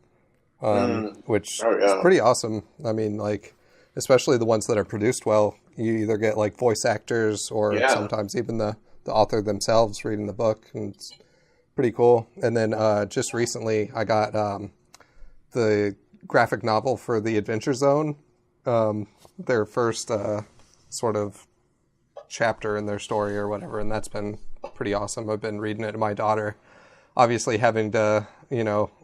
which is pretty awesome. I mean, like, especially the ones that are produced well, you either get like voice actors or sometimes even the author themselves reading the book, and it's pretty cool. And then just recently, I got the graphic novel for the Adventure Zone, their first sort of chapter in their story or whatever, and that's been pretty awesome. I've been reading it to my daughter, obviously having to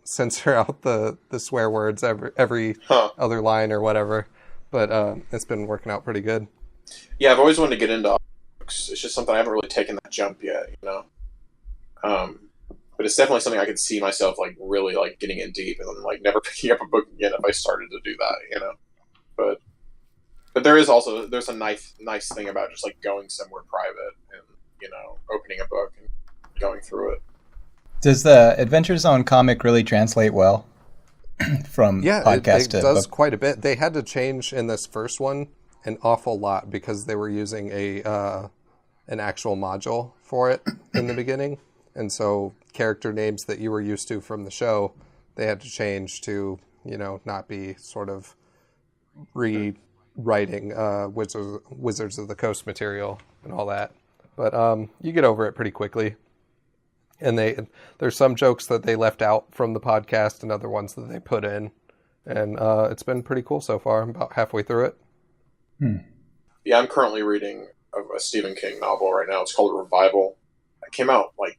censor out the swear words every other line or whatever, but it's been working out pretty good. Yeah, I've always wanted to get into books. It's just something I haven't really taken that jump yet, but it's definitely something I could see myself like really like getting in deep and then like never picking up a book again if I started to do that, but there's a nice thing about just like going somewhere private and opening a book and going through it. Does the Adventure Zone comic really translate well from podcast to it does book? Quite a bit. They had to change in this first one an awful lot because they were using an actual module for it in the beginning, and so character names that you were used to from the show, they had to change to not be sort of rewriting Wizards of the Coast material and all that. But you get over it pretty quickly. And there's some jokes that they left out from the podcast and other ones that they put in. And it's been pretty cool so far. I'm about halfway through it. Yeah, I'm currently reading a Stephen King novel right now. It's called Revival. It came out like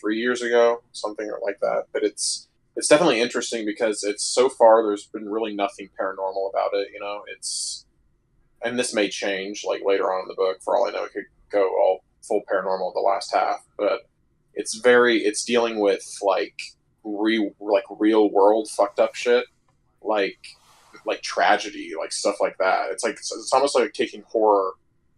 3 years ago, something like that. But it's definitely interesting because it's so far there's been really nothing paranormal about it. And this may change like later on in the book. For all I know, it could go all full paranormal at the last half, but it's dealing with like real world fucked up shit, like tragedy, like stuff like that. It's almost like taking horror,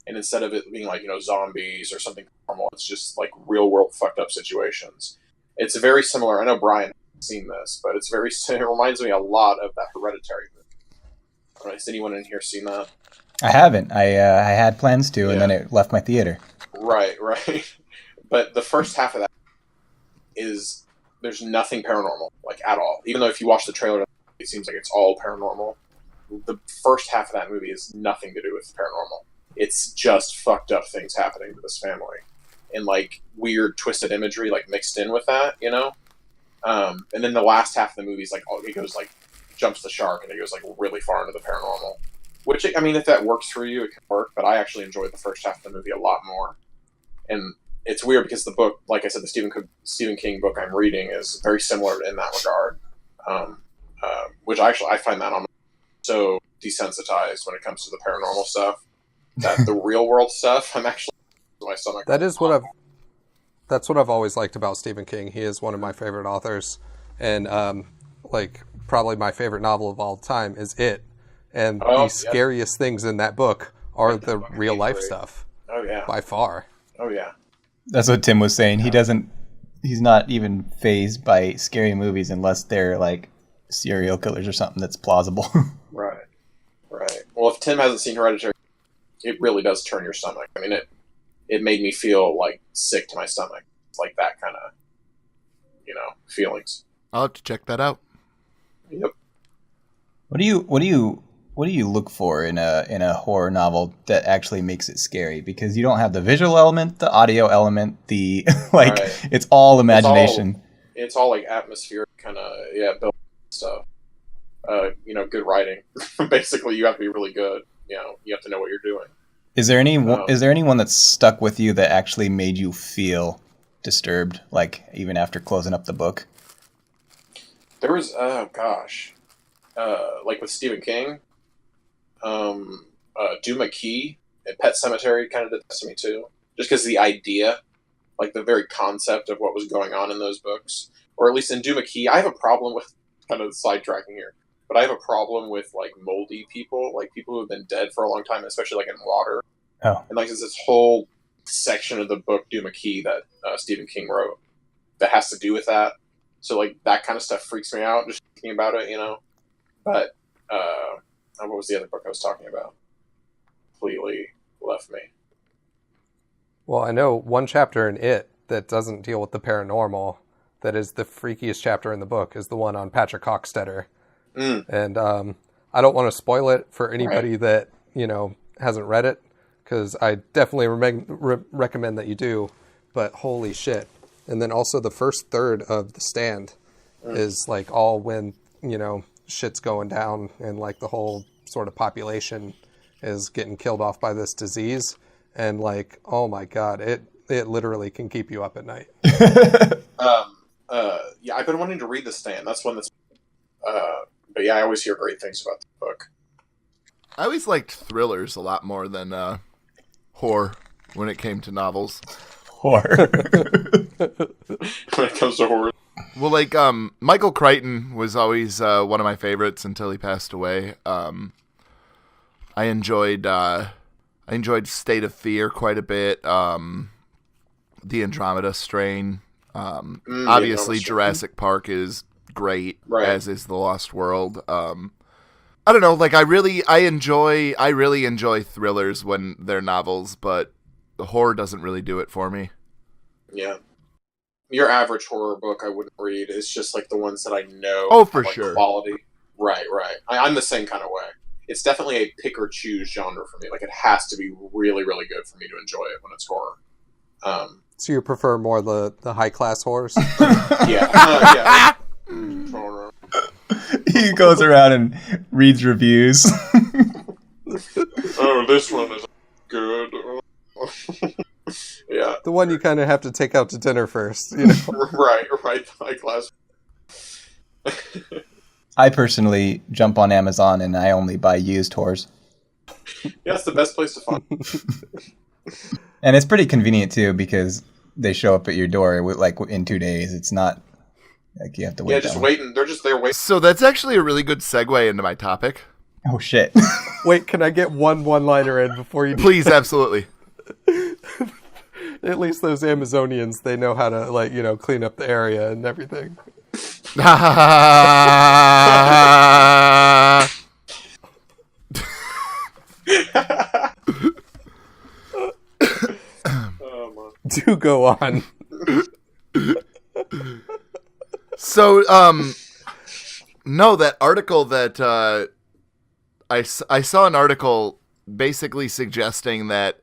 and instead of it being like zombies or something normal, it's just like real world fucked up situations. It's very similar. I know Brian hasn't seen this, but it reminds me a lot of that Hereditary movie. Has anyone in here seen that? I haven't. I had plans to, and then it left my theater. Right. But the first half of that there's nothing paranormal, like, at all. Even though if you watch the trailer, it seems like it's all paranormal. The first half of that movie has nothing to do with paranormal. It's just fucked up things happening to this family. And, like, weird twisted imagery, like, mixed in with that, you know? And then the last half of the movie is, like, it goes, like, jumps the shark, and it goes, like, really far into the paranormal. Which, I mean, if that works for you, it can work, but I actually enjoyed the first half of the movie a lot more. And it's weird because the book, like I said, the Stephen King book I'm reading is very similar in that regard. Which I find that I'm so desensitized when it comes to the paranormal stuff that the real world stuff, I'm actually my stomach. That's what I've always liked about Stephen King. He is one of my favorite authors, and like probably my favorite novel of all time is It. And the scariest things in that book are the real life stuff. Oh yeah, by far. Oh yeah. That's what Tim was saying. He's not even fazed by scary movies unless they're like serial killers or something that's plausible. Right. Well, if Tim hasn't seen Hereditary, it really does turn your stomach. I mean, it made me feel like sick to my stomach. It's like that kind of, feelings. I'll have to check that out. Yep. What do you look for in a horror novel that actually makes it scary? Because you don't have the visual element, the audio element, the it's all imagination. It's all like atmospheric kind of built stuff. Good writing. Basically, you have to be really good. You have to know what you're doing. Is there anyone that's stuck with you that actually made you feel disturbed, like even after closing up the book? There was like with Stephen King, Duma Key and Pet Sematary kind of did this to me too. Just because the idea, like the very concept of what was going on in those books, or at least in Duma Key, I have a problem with, kind of sidetracking here, but I have a problem with like moldy people, like people who have been dead for a long time, especially like in water. Oh. And like there's this whole section of the book Duma Key that Stephen King wrote that has to do with that. So like that kind of stuff freaks me out just thinking about it, But what was the other book I was talking about? Completely left me. Well, I know one chapter in It that doesn't deal with the paranormal, that is the freakiest chapter in the book, is the one on Patrick Hockstetter. And I don't want to spoil it for anybody that, hasn't read it, because I definitely recommend that you do, but holy shit. And then also the first third of The Stand is like all when, shit's going down and like the whole sort of population is getting killed off by this disease. And like, oh my God, it literally can keep you up at night. Yeah, I've been wanting to read The Stand. That's one that's, but yeah, I always hear great things about the book. I always liked thrillers a lot more than horror when it came to novels. Horror. When it comes to horror. Well, like Michael Crichton was always one of my favorites until he passed away. I enjoyed State of Fear quite a bit. The Andromeda Strain. Obviously, Jurassic Park is great, as is The Lost World. I don't know, like I really enjoy thrillers when they're novels, but the horror doesn't really do it for me. Yeah. Your average horror book I wouldn't read. It's just like the ones that I know. Oh, for sure. Quality. Right. I'm the same kind of way. It's definitely a pick or choose genre for me. Like it has to be really, really good for me to enjoy it when it's horror. So you prefer more the high class horrors? Yeah. He goes around and reads reviews. Oh, this one is good. Yeah. The one you kind of have to take out to dinner first. Right. High class. I personally jump on Amazon and I only buy used horrors. Yeah, it's the best place to find. And it's pretty convenient too because they show up at your door like in 2 days. It's not like you have to wait. Yeah, just waiting. They're just there waiting. So that's actually a really good segue into my topic. Oh shit! Wait, can I get one-liner in before you? Please, absolutely. At least those Amazonians, they know how to clean up the area and everything. Do go on. So, no, that article that I saw an article basically suggesting that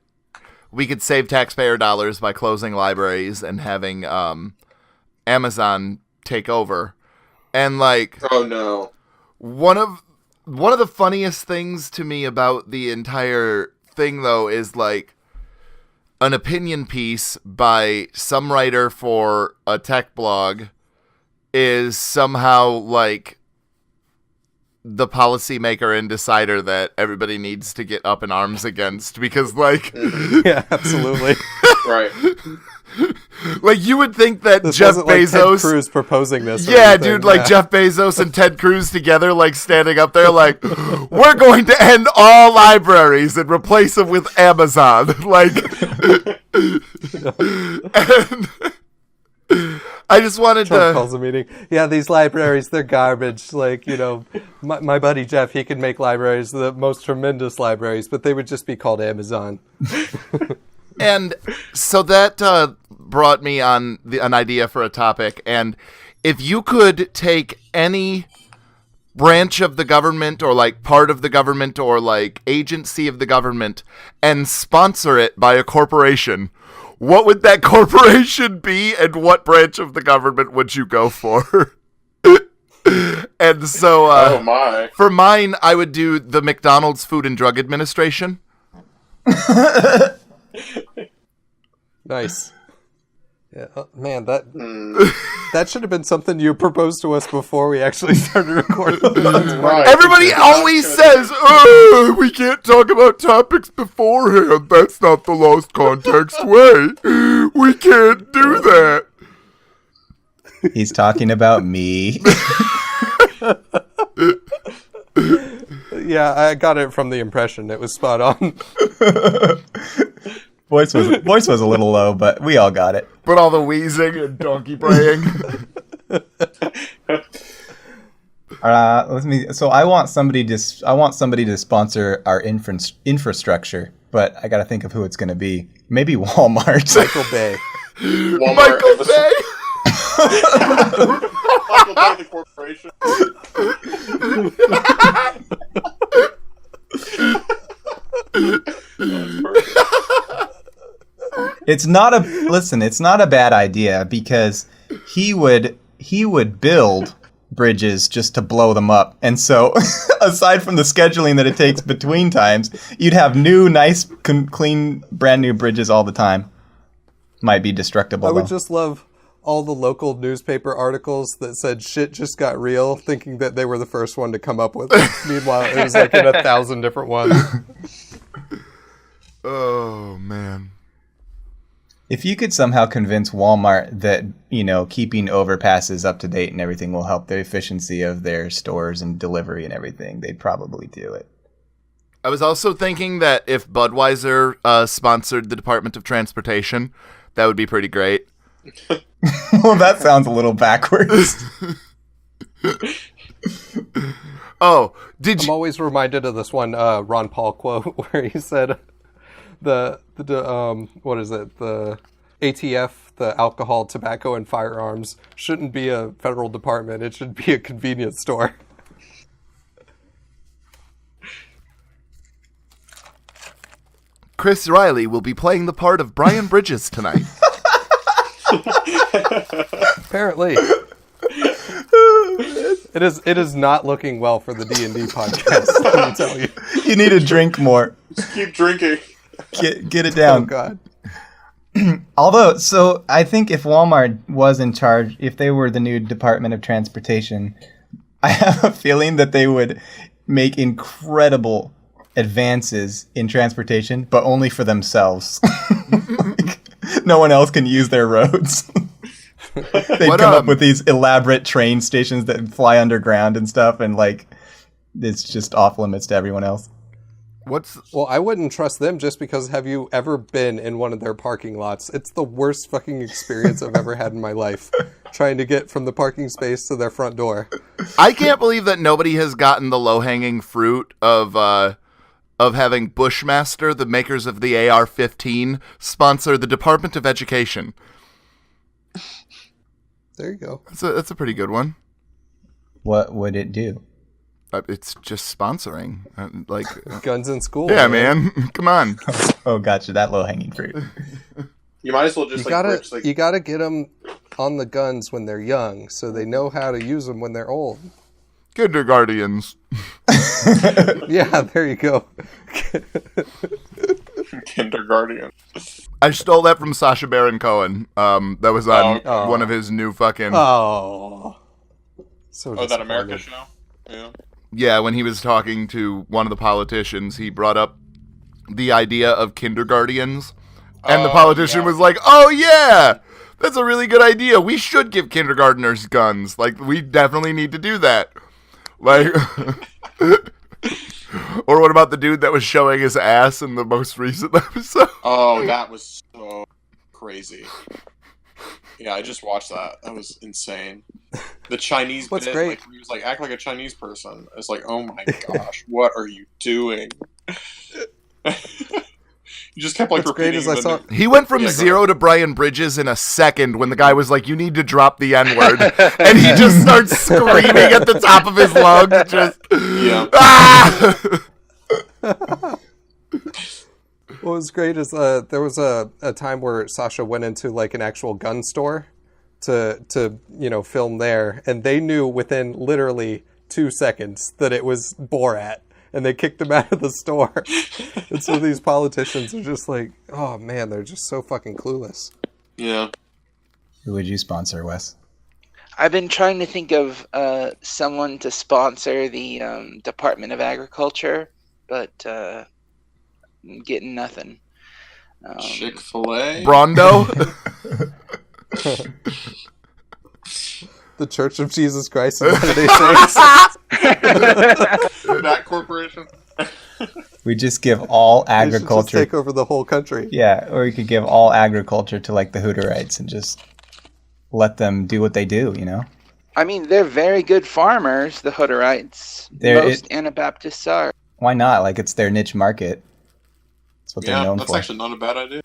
we could save taxpayer dollars by closing libraries and having Amazon take over. And like, Oh no. one of the funniest things to me about the entire thing, though, is like an opinion piece by some writer for a tech blog is somehow like the policymaker and decider that everybody needs to get up in arms against, because like Yeah, absolutely. Right. like you would think that This Jeff wasn't like Ted Bezos Cruz proposing this. or yeah, anything. dude, like Yeah. Jeff Bezos and Ted Cruz together, like standing up there, like, we're going to end all libraries and replace them with Amazon. Like, and I just wanted Trump to. calls a meeting. Yeah, these libraries, they're garbage. Like, you know, my buddy Jeff, he could make libraries, the most tremendous libraries, but they would just be called Amazon. And so that brought me on an idea for a topic. And if you could take any branch of the government or like part of the government or like agency of the government and sponsor it by a corporation, what would that corporation be and what branch of the government would you go for? And so Oh my. for mine, I would do the McDonald's Food and Drug Administration. Nice. Yeah, man, that should have been something you proposed to us before we actually started recording. Right. Everybody always says, "Oh, we can't talk about topics beforehand. That's not the lost context way. We can't do that." He's talking about me. Yeah, I got it from the impression. It was spot on. Voice was a little low, but we all got it. But all the wheezing and donkey braying. So I want somebody to sponsor our infrastructure, but I got to think of who it's going to be. Maybe Walmart. Michael Bay. Walmart Michael episode- Bay. Michael Bay, the corporation. It's not a bad idea because he would build bridges just to blow them up. And so aside from the scheduling that it takes between times, you'd have new, nice, clean, brand new bridges all the time. Might be destructible, I would though. just love all the local newspaper articles that said shit just got real, thinking that they were the first one to come up with it. Meanwhile, it was like in 1,000 different ones. Oh, man. If you could somehow convince Walmart that, keeping overpasses up to date and everything will help the efficiency of their stores and delivery and everything, they'd probably do it. I was also thinking that if Budweiser sponsored the Department of Transportation, that would be pretty great. Well, that sounds a little backwards. Oh, did I'm you? always reminded of this one Ron Paul quote where he said the ATF, the Alcohol, Tobacco, and Firearms, shouldn't be a federal department. It should be a convenience store. Chris Riley will be playing the part of Brian Bridges tonight. Apparently. It is not looking well for the D&D podcast, let me tell you. You need to drink more. Just keep drinking. Get it Oh, down. God. Although, so I think if Walmart was in charge, if they were the new Department of Transportation, I have a feeling that they would make incredible advances in transportation, but only for themselves. No one else can use their roads. They'd come up with these elaborate train stations that fly underground and stuff, and it's just off limits to everyone else. Well, I wouldn't trust them just because have you ever been in one of their parking lots? It's the worst fucking experience I've ever had in my life, trying to get from the parking space to their front door. I can't believe that nobody has gotten the low-hanging fruit of of having Bushmaster, the makers of the AR-15, sponsor the Department of Education. There you go. That's a pretty good one. What would it do? It's just sponsoring. Guns in school. Yeah, man. Come on. Oh, gotcha. That low-hanging fruit. You might as well just You gotta get them on the guns when they're young, so they know how to use them when they're old. Kindergartens. Yeah, there you go. Kindergarten. I stole that from Sacha Baron Cohen. That was on one of his new fucking... Oh, that America show? Yeah. Yeah, when he was talking to one of the politicians, he brought up the idea of kindergartens. And the politician was like, oh, yeah, that's a really good idea. We should give kindergartners guns. Like, we definitely need to do that. Like, or what about the dude that was showing his ass in the most recent episode? Oh, that was so crazy. Yeah, I just watched that. That was insane. The Chinese What's bit, great? like, he was like, act like a Chinese person. It's like, oh my gosh, what are you doing? You just kept like What's great repeating. is I saw He went from 0 to Brian Bridges in a second when the guy was like, you need to drop the N-word. And he just starts screaming at the top of his lungs. Just, ah! what was great is there was a time where Sasha went into like an actual gun store to film there, and they knew within literally 2 seconds that it was Borat. And they kicked him out of the store. And so these politicians are just like, oh man, they're just so fucking clueless. Yeah. Who would you sponsor, Wes? I've been trying to think of someone to sponsor the Department of Agriculture, but I'm getting nothing. Chick-fil-A? Brondo? The Church of Jesus Christ of Latter-day Saints. That corporation? We just give all They should just agriculture. take over the whole country. Yeah, or we could give all agriculture to like the Hutterites and just let them do what they do, you know? I mean, they're very good farmers, the Hutterites. Most Anabaptists are. Why not? Like, it's their niche market. That's what they're known that's for. actually not a bad idea.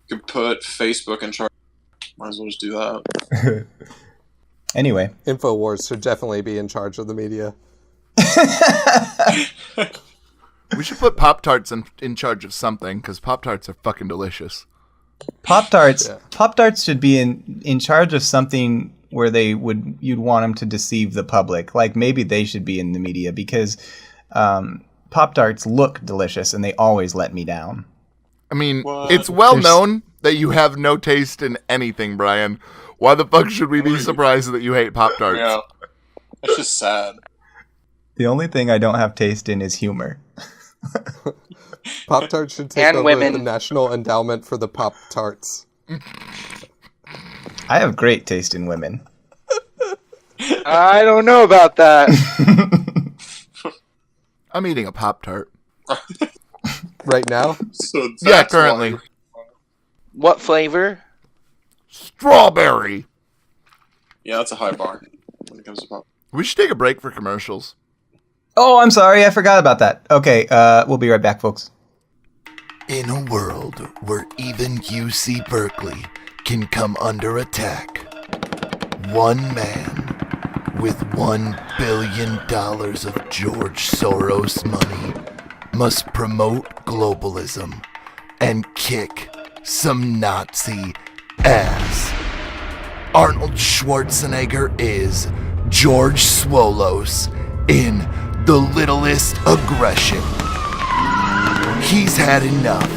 You could put Facebook in charge. Might as well just do that. Anyway. InfoWars should definitely be in charge of the media. We should put Pop-Tarts in charge of something, because Pop-Tarts are fucking delicious. Pop-Tarts should be in charge of something where you'd want them to deceive the public. Like, maybe they should be in the media, because Pop-Tarts look delicious, and they always let me down. I mean, it's well known that you have no taste in anything, Brian. Why the fuck should we be surprised that you hate Pop-Tarts? Yeah. It's just sad. The only thing I don't have taste in is humor. Pop-Tarts should take over the National Endowment for the Pop-Tarts. I have great taste in women. I don't know about that. I'm eating a Pop-Tart. Right now? So yeah, currently. What flavor? Strawberry. Yeah, that's a high bar when it comes to pop. We should take a break for commercials. Oh, I'm sorry. I forgot about that. Okay, we'll be right back, folks. In a world where even UC Berkeley can come under attack, one man with $1 billion of George Soros money must promote globalism and kick some Nazi ass. Arnold Schwarzenegger is George Swolos in The Littlest Aggression. He's had enough.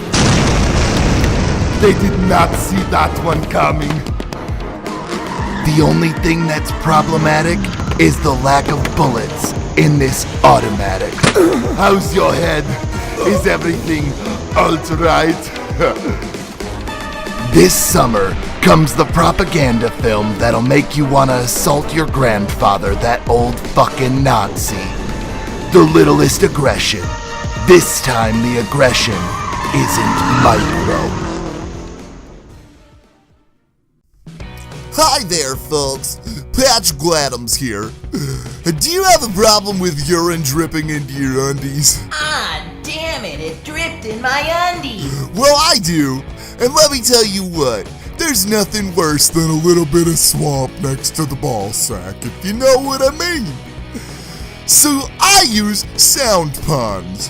They did not see that one coming. The only thing that's problematic is the lack of bullets in this automatic. How's your head? Is everything alright? This summer comes the propaganda film that'll make you want to assault your grandfather, that old fucking Nazi. The Littlest Aggression. This time the aggression isn't micro. Hi there, folks. Patch Gladums here. Do you have a problem with urine dripping into your undies? Ah, in my undies. Well, I do. And let me tell you what, there's nothing worse than a little bit of swamp next to the ball sack, if you know what I mean. So I use sound ponds.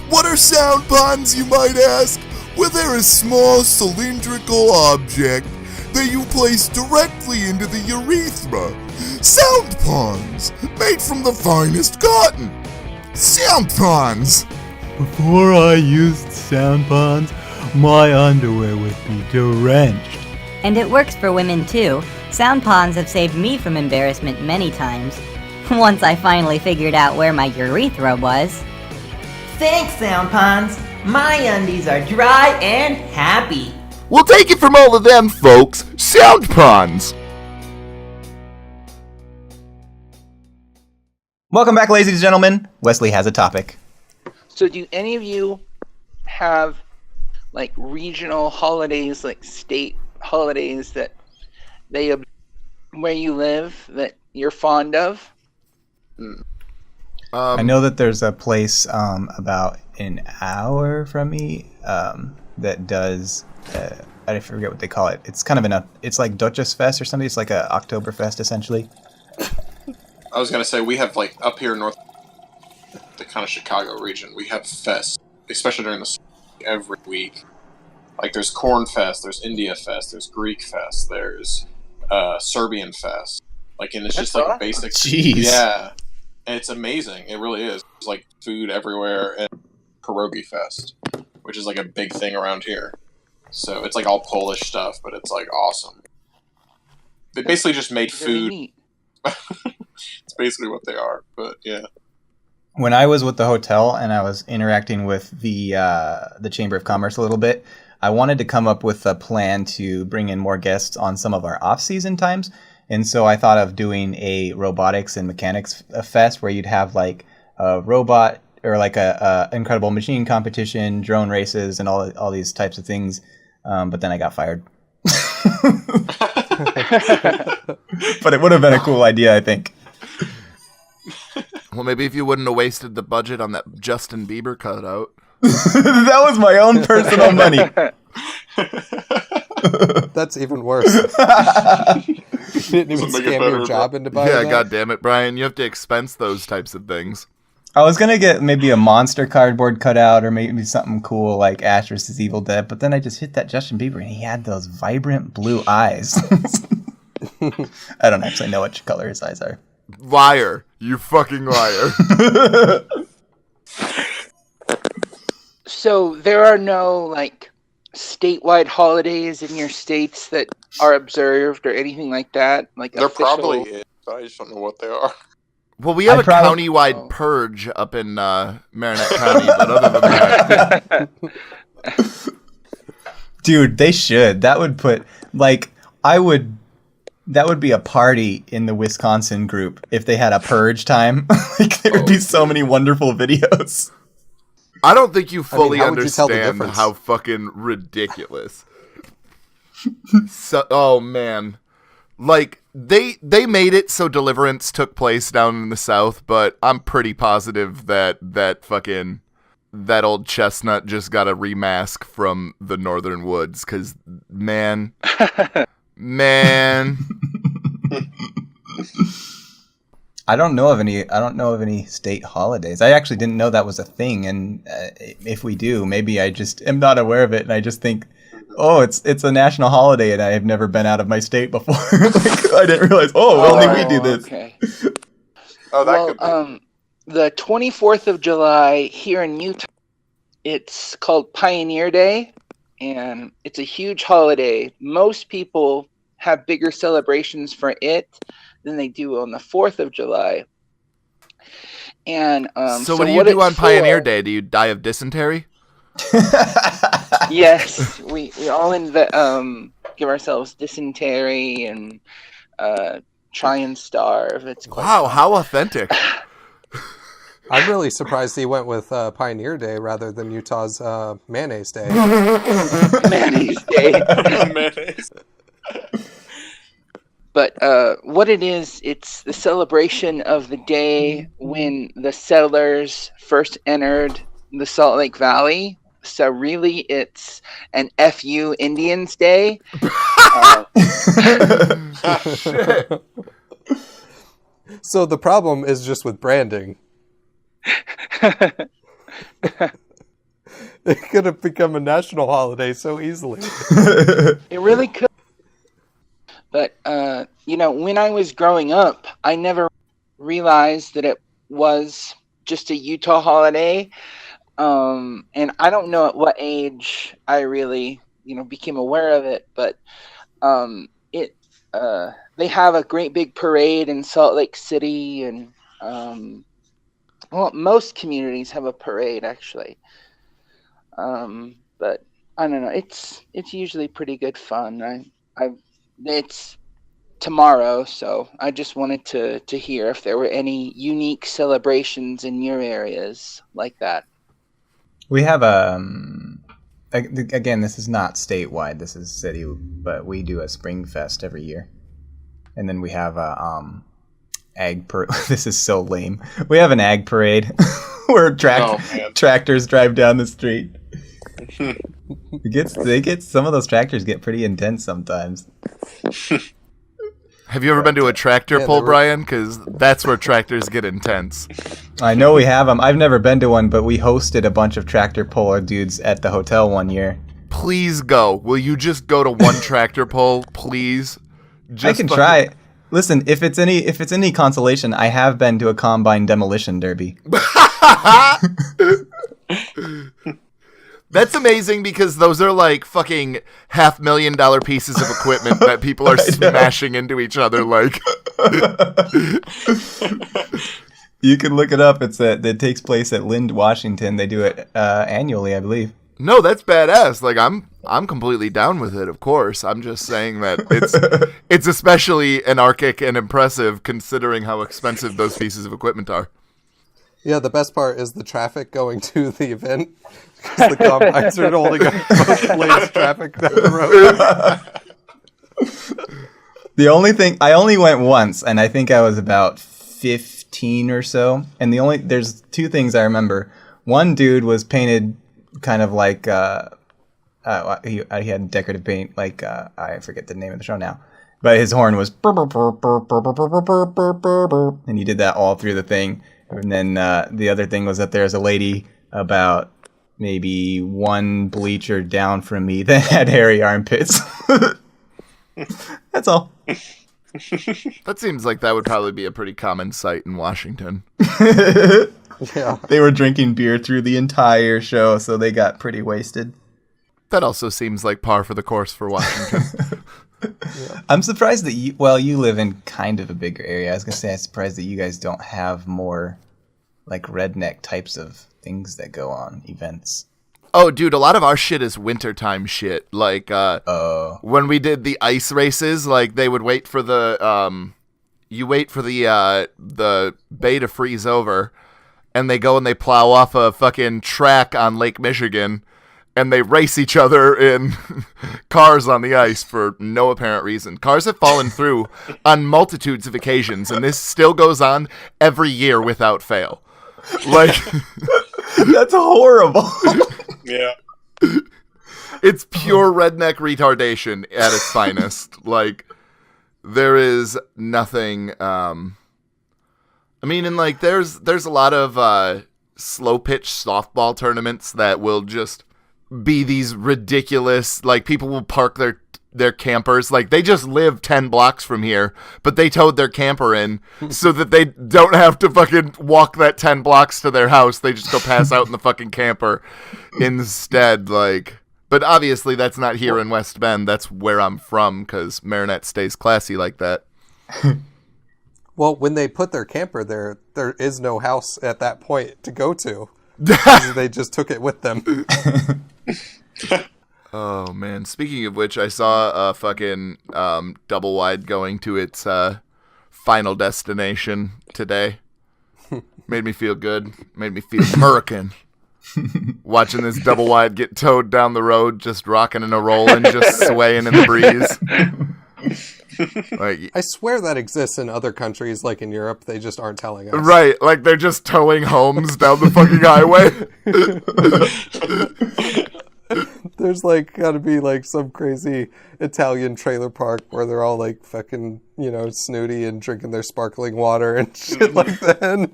What are sound ponds, you might ask? Well, they're a small cylindrical object that you place directly into the urethra. Sound ponds, made from the finest cotton. Sound ponds. Before I used sound ponds, my underwear would be drenched. And it works for women too. Sound ponds have saved me from embarrassment many times. Once I finally figured out where my urethra was. Thanks, Sound Ponds. My undies are dry and happy. We'll take it from all of them, folks. Sound ponds. Welcome back, ladies and gentlemen. Wesley has a topic. So do any of you have like regional holidays, like state holidays that where you live that you're fond of? I know that there's a place about an hour from me that does, I forget what they call it. It's kind of it's like Deutsches Fest or something. It's like a Oktoberfest, essentially. I was going to say, we have, like, up here north, the kind of Chicago region, we have fests, especially during the every week. Like, there's Corn Fest, there's India Fest, there's Greek Fest, there's Serbian Fest. Like, and it's just, like, a basic... Jeez. Yeah. And it's amazing. It really is. There's, like, food everywhere. And Pierogi Fest, which is, like, a big thing around here. So it's, like, all Polish stuff, but it's, like, awesome. They basically just made food. It's basically what they are, but, yeah. When I was with the hotel and I was interacting with the Chamber of Commerce a little bit, I wanted to come up with a plan to bring in more guests on some of our off-season times. And so I thought of doing a robotics and mechanics fest where you'd have like a robot or like a incredible machine competition, drone races, and all these types of things. But then I got fired. But it would have been a cool idea, I think. Well, maybe if you wouldn't have wasted the budget on that Justin Bieber cutout. That was my own personal money. That's even worse. You didn't even scam your job into buying that? Yeah, God damn it, Brian. You have to expense those types of things. I was going to get maybe a monster cardboard cutout or maybe something cool like Ash vs. Evil Dead, but then I just hit that Justin Bieber and he had those vibrant blue eyes. I don't actually know which color his eyes are. Liar. You fucking liar. So there are no like statewide holidays in your states that are observed or anything like that? Like There official... probably is, but I just don't know what they are. Well, we have a county-wide purge up in Marinette County, but other than that... Dude, they should. That would put, like, that would be a party in the Wisconsin group if they had a purge time. Like, there would be so many wonderful videos. I don't think you fully understand how fucking ridiculous. Oh, man. Like, they made it so Deliverance took place down in the South, but I'm pretty positive that that old chestnut just got a remask from the Northern Woods, because, man. I don't know of any state holidays. I actually didn't know that was a thing, and if we do, maybe I just am not aware of it, and I just think, oh, it's a national holiday, and I have never been out of my state before. Like, I didn't realize. Only we do this. Okay. That could be. The 24th of July here in Utah, it's called Pioneer Day, and it's a huge holiday. Most people have bigger celebrations for it than they do on the 4th of July. And so what do you do on Pioneer Day? Do you die of dysentery? Yes, we all give ourselves dysentery and try and starve. It's quite wow, how authentic. I'm really surprised he went with Pioneer Day rather than Utah's Mayonnaise Day. Mayonnaise Day. Mayonnaise. But what it is, it's the celebration of the day when the settlers first entered the Salt Lake Valley. So really, it's an FU Indians Day. Shit. So the problem is just with branding. It could have become a national holiday so easily. It really could. But, when I was growing up, I never realized that it was just a Utah holiday. And I don't know at what age I really, became aware of it, but they have a great big parade in Salt Lake City, and most communities have a parade actually. But I don't know. It's usually pretty good fun. It's tomorrow, so I just wanted to hear if there were any unique celebrations in your areas like that. We have again, this is not statewide. This is city, but we do a Spring Fest every year, and then we have a ag parade. This is so lame. We have an ag parade where tractors drive down the street. Some of those tractors get pretty intense sometimes. Have you ever been to a tractor pull, Brian? Because that's where tractors get intense. I know we have them. I've never been to one, but we hosted a bunch of tractor puller dudes at the hotel one year. Please go. Will you just go to one tractor pull, please? I can try. Listen, if it's any consolation, I have been to a combine demolition derby. That's amazing because those are like fucking $500,000 pieces of equipment that people are smashing into each other like. You can look it up. It takes place at Lind, Washington. They do it annually, I believe. No, that's badass. Like I'm completely down with it, of course. I'm just saying that it's especially anarchic and impressive considering how expensive those pieces of equipment are. Yeah, the best part is the traffic going to the event because the combines are holding up both lanes of traffic down the road. The only thing, I only went once, and I think I was about 15 or so. And there's two things I remember. One dude was painted kind of like he had decorative paint, like I forget the name of the show now, but his horn was and he did that all through the thing. And then the other thing was that there's a lady about maybe one bleacher down from me that had hairy armpits. That's all. That seems like that would probably be a pretty common sight in Washington. Yeah. They were drinking beer through the entire show, so they got pretty wasted. That also seems like par for the course for Washington. Yeah. I'm surprised that you live in kind of a bigger area. I was going to say I'm surprised that you guys don't have more like redneck types of things that go on, events. Oh, dude, a lot of our shit is wintertime shit. Like, when we did the ice races, like, they would wait for the bay to freeze over, and they go and they plow off a fucking track on Lake Michigan, and they race each other in cars on the ice for no apparent reason. Cars have fallen through on multitudes of occasions, and this still goes on every year without fail. Like, that's horrible. Yeah. It's pure redneck retardation at its finest. Like, there is nothing. I mean, and like, there's a lot of slow pitch softball tournaments that will just be these ridiculous. Like, people will park their campers. Like, they just live 10 blocks from here, but they towed their camper in so that they don't have to fucking walk that 10 blocks to their house. They just go pass out in the fucking camper instead. Like, but obviously that's not here in West Bend. That's where I'm from, because Marinette stays classy like that. Well, when they put their camper there is no house at that point to go to. They just took it with them. Oh, man. Speaking of which, I saw a fucking double wide going to its final destination today. Made me feel good. Made me feel American. Watching this double wide get towed down the road, just rocking and a rolling, just swaying in the breeze. Like, I swear that exists in other countries, like in Europe. They just aren't telling us. right, like they're just towing homes down the fucking highway. There's like gotta be like some crazy Italian trailer park where they're all like fucking, snooty and drinking their sparkling water and shit like that.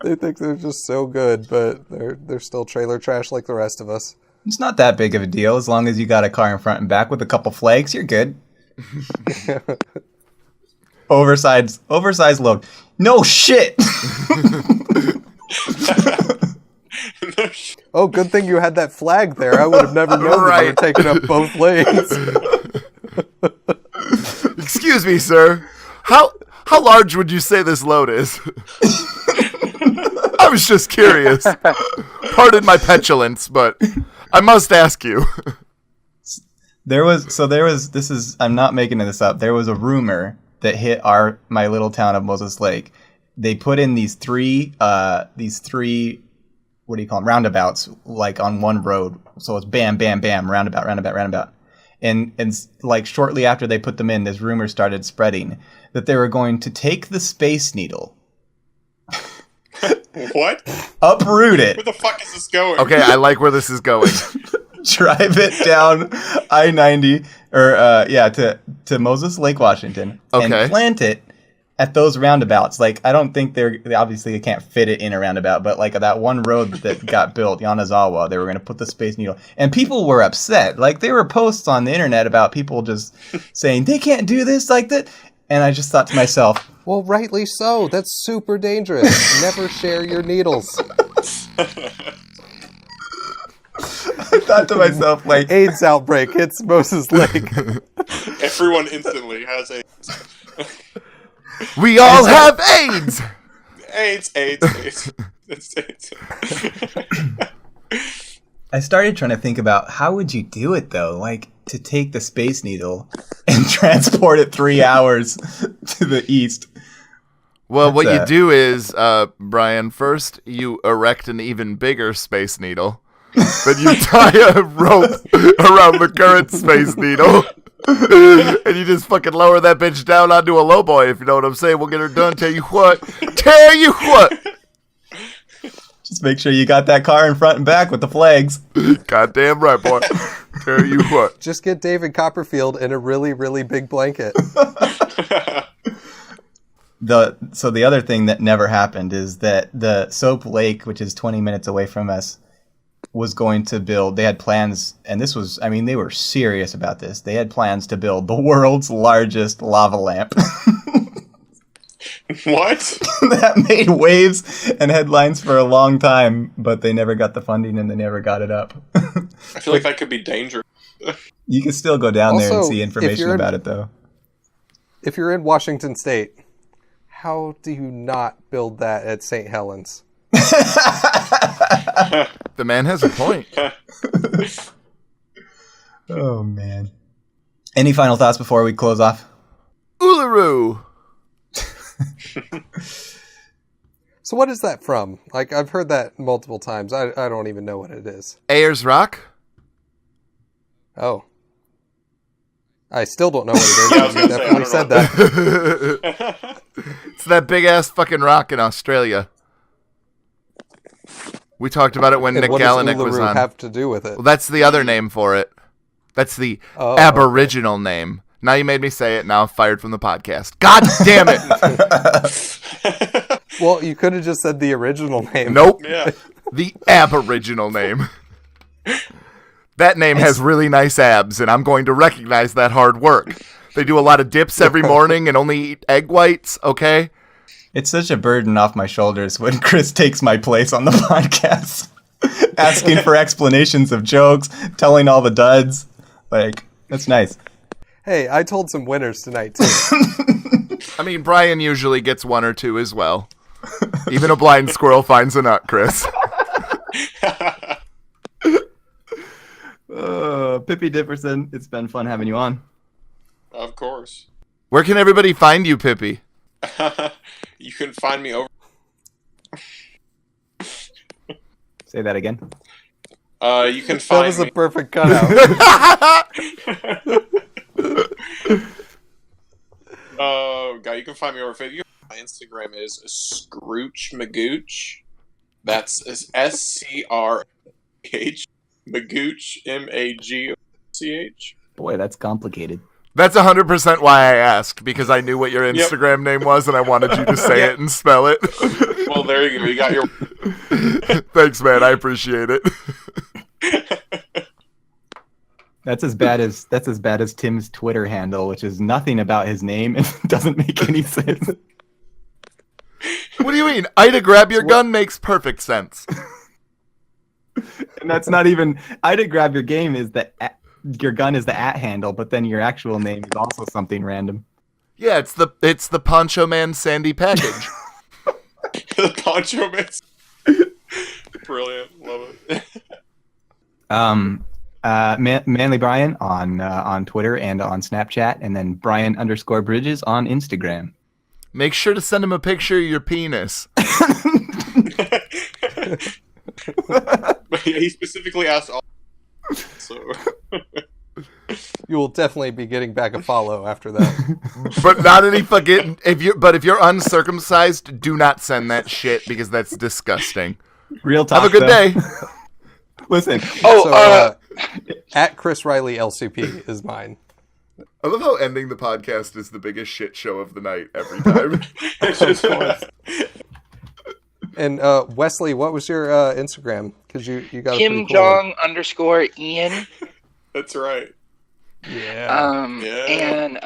They think they're just so good, but they're still trailer trash like the rest of us. It's not that big of a deal as long as you got a car in front and back with a couple flags. You're good. Oversized load. No shit. Oh, good thing you had that flag there. I would have never known that you were taking up both lanes. Excuse me, sir. How large would you say this load is? I was just curious. Pardon my petulance, but I must ask you. I'm not making this up. There was a rumor that hit my little town of Moses Lake. They put in these three what do you call them, roundabouts, like on one road. So it's bam, bam, bam, roundabout, roundabout, roundabout. And like shortly after they put them in, this rumor started spreading that they were going to take the Space Needle. What? Uproot it. Where the fuck is this going? Okay, I like where this is going. Drive it down I-90 to Moses Lake, Washington, and plant it at those roundabouts. Like, I don't think they obviously can't fit it in a roundabout, but like that one road that got built, Yanazawa, they were going to put the Space Needle, and people were upset. Like, there were posts on the internet about people just saying they can't do this like that, and I just thought to myself, well, rightly so. That's super dangerous. Never share your needles. I thought to myself, like, AIDS outbreak hits Moses Lake. Everyone instantly has AIDS. We all have AIDS! AIDS. It's AIDS. I started trying to think about how would you do it, though? Like, to take the Space Needle and transport it 3 hours to the east. Well, what you do is, Brian, first you erect an even bigger Space Needle. Then you tie a rope around the current Space Needle. And you just fucking lower that bitch down onto a lowboy, if you know what I'm saying. We'll get her done. Tell you what. Just make sure you got that car in front and back with the flags. Goddamn right, boy. Tell you what. Just get David Copperfield in a really, really big blanket. So the other thing that never happened is that the Soap Lake, which is 20 minutes away from us, was going to build, they had plans, and this was, I mean, they were serious about this. They had plans to build the world's largest lava lamp. What? That made waves and headlines for a long time, but they never got the funding and they never got it up. I feel like that could be dangerous. You can still go down there and Also, see information about it, though. If you're in Washington State, how do you not build that at St. Helens? The man has a point. Oh, man. Any final thoughts before we close off? Uluru! So what is that from? Like, I've heard that multiple times. I don't even know what it is. Ayers Rock? Oh. I still don't know what it is. Yeah, I was You gonna say, I definitely don't said know. that. It's that big-ass fucking rock in Australia. We talked about it when And Nick what does Galenick was Uluru on. have to do with it? Well, that's the other name for it. That's the Oh, Aboriginal name. Now you made me say it. Now I'm fired from the podcast. God damn it! Well, you could have just said the original name. Nope. Yeah. The Aboriginal name. That name has really nice abs, and I'm going to recognize that hard work. They do a lot of dips every morning and only eat egg whites, okay? It's such a burden off my shoulders when Chris takes my place on the podcast. Asking for explanations of jokes, telling all the duds. Like, that's nice. Hey, I told some winners tonight, too. I mean, Brian usually gets one or two as well. Even a blind squirrel finds a nut, Chris. Pippy Diperson, it's been fun having you on. Of course. Where can everybody find you, Pippy? You can find me over. Say that again. You can find That was me. a perfect cutout. can find me over Facebook. My Instagram is Scrooch Magooch. That's SCRH Magooch MAGOCH. Boy, that's complicated. That's 100% why I asked, because I knew what your Instagram name was and I wanted you to say it and spell it. Well, there you go. You got your. Thanks, man. I appreciate it. That's as bad as Tim's Twitter handle, which is nothing about his name and doesn't make any sense. What do you mean? Ida grab your gun makes perfect sense. And that's not even Ida grab your game is your gun is the @ handle, but then your actual name is also something random. Yeah, it's the Poncho Man Sandy package. The Poncho Man. Brilliant, love it. Manly Brian on Twitter and on Snapchat, and then Brian_Bridges on Instagram. Make sure to send him a picture of your penis. But yeah, he specifically asked all. So. You will definitely be getting back a follow after that. But not any fucking if you're uncircumcised, do not send that shit because that's disgusting. Real talk. Have a good day. Listen. At Chris Riley LCP is mine. I love how ending the podcast is the biggest shit show of the night every time. Of course. And Wesley, what was your Instagram? Because you got Kim Jong _Ian. That's right. Yeah. And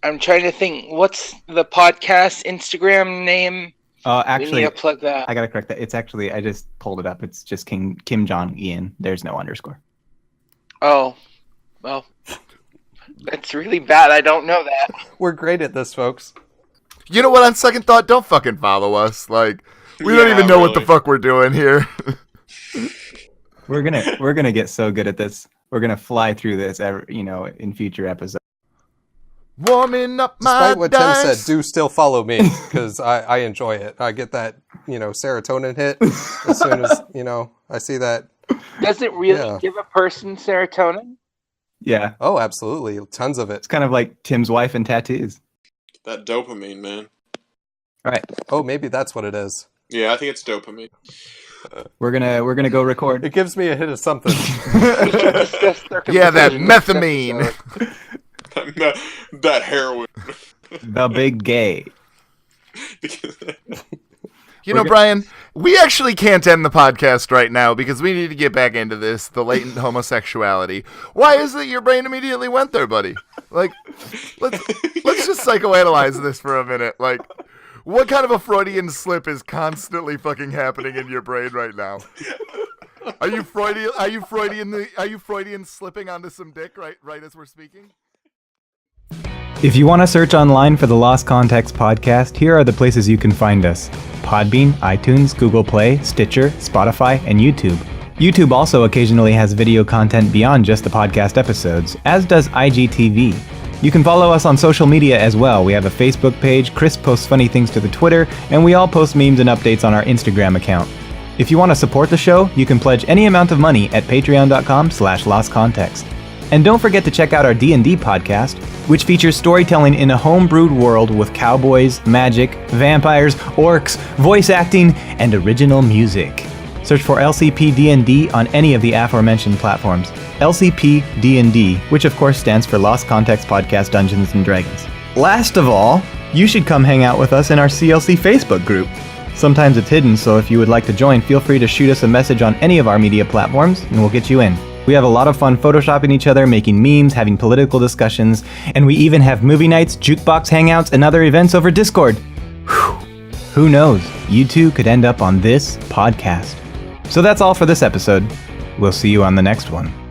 I'm trying to think. What's the podcast Instagram name? Actually, we need to plug that. I gotta correct that. It's actually I just pulled it up. It's just Kim Jong Ian. There's no underscore. Oh, well, that's really bad. I don't know that. We're great at this, folks. You know what? On second thought, don't fucking follow us. Like, we don't even know what the fuck we're doing here. We're gonna get so good at this. We're gonna fly through this, in future episodes. Warming up my Despite what dice. Tim said, do still follow me because I enjoy it. I get that serotonin hit as soon as I see that. Does it really give a person serotonin? Yeah. Oh, absolutely. Tons of it. It's kind of like Tim's wife and tattoos. That dopamine, man. All right. Oh, maybe that's what it is. Yeah, I think it's dopamine. We're gonna go record. It gives me a hit of something. Yeah, that methamine. that heroin. The big gay. Brian, we actually can't end the podcast right now because we need to get back into this, the latent homosexuality. Why is it your brain immediately went there, buddy? Like, let's just psychoanalyze this for a minute. Like, what kind of a Freudian slip is constantly fucking happening in your brain right now? Are you Freudian slipping onto some dick right as we're speaking? If you want to search online for the Lost Context podcast, here are the places you can find us: Podbean, iTunes, Google Play, Stitcher, Spotify, and YouTube. YouTube also occasionally has video content beyond just the podcast episodes, as does IGTV. You can follow us on social media as well. We have a Facebook page, Chris posts funny things to the Twitter, and we all post memes and updates on our Instagram account. If you want to support the show, you can pledge any amount of money at patreon.com/lostcontext. And don't forget to check out our D&D podcast, which features storytelling in a homebrewed world with cowboys, magic, vampires, orcs, voice acting, and original music. Search for LCP D&D on any of the aforementioned platforms. LCP D&D, which of course stands for Lost Context Podcast Dungeons & Dragons. Last of all, you should come hang out with us in our CLC Facebook group. Sometimes it's hidden, so if you would like to join, feel free to shoot us a message on any of our media platforms, and we'll get you in. We have a lot of fun photoshopping each other, making memes, having political discussions, and we even have movie nights, jukebox hangouts, and other events over Discord. Whew. Who knows? You two could end up on this podcast. So that's all for this episode. We'll see you on the next one.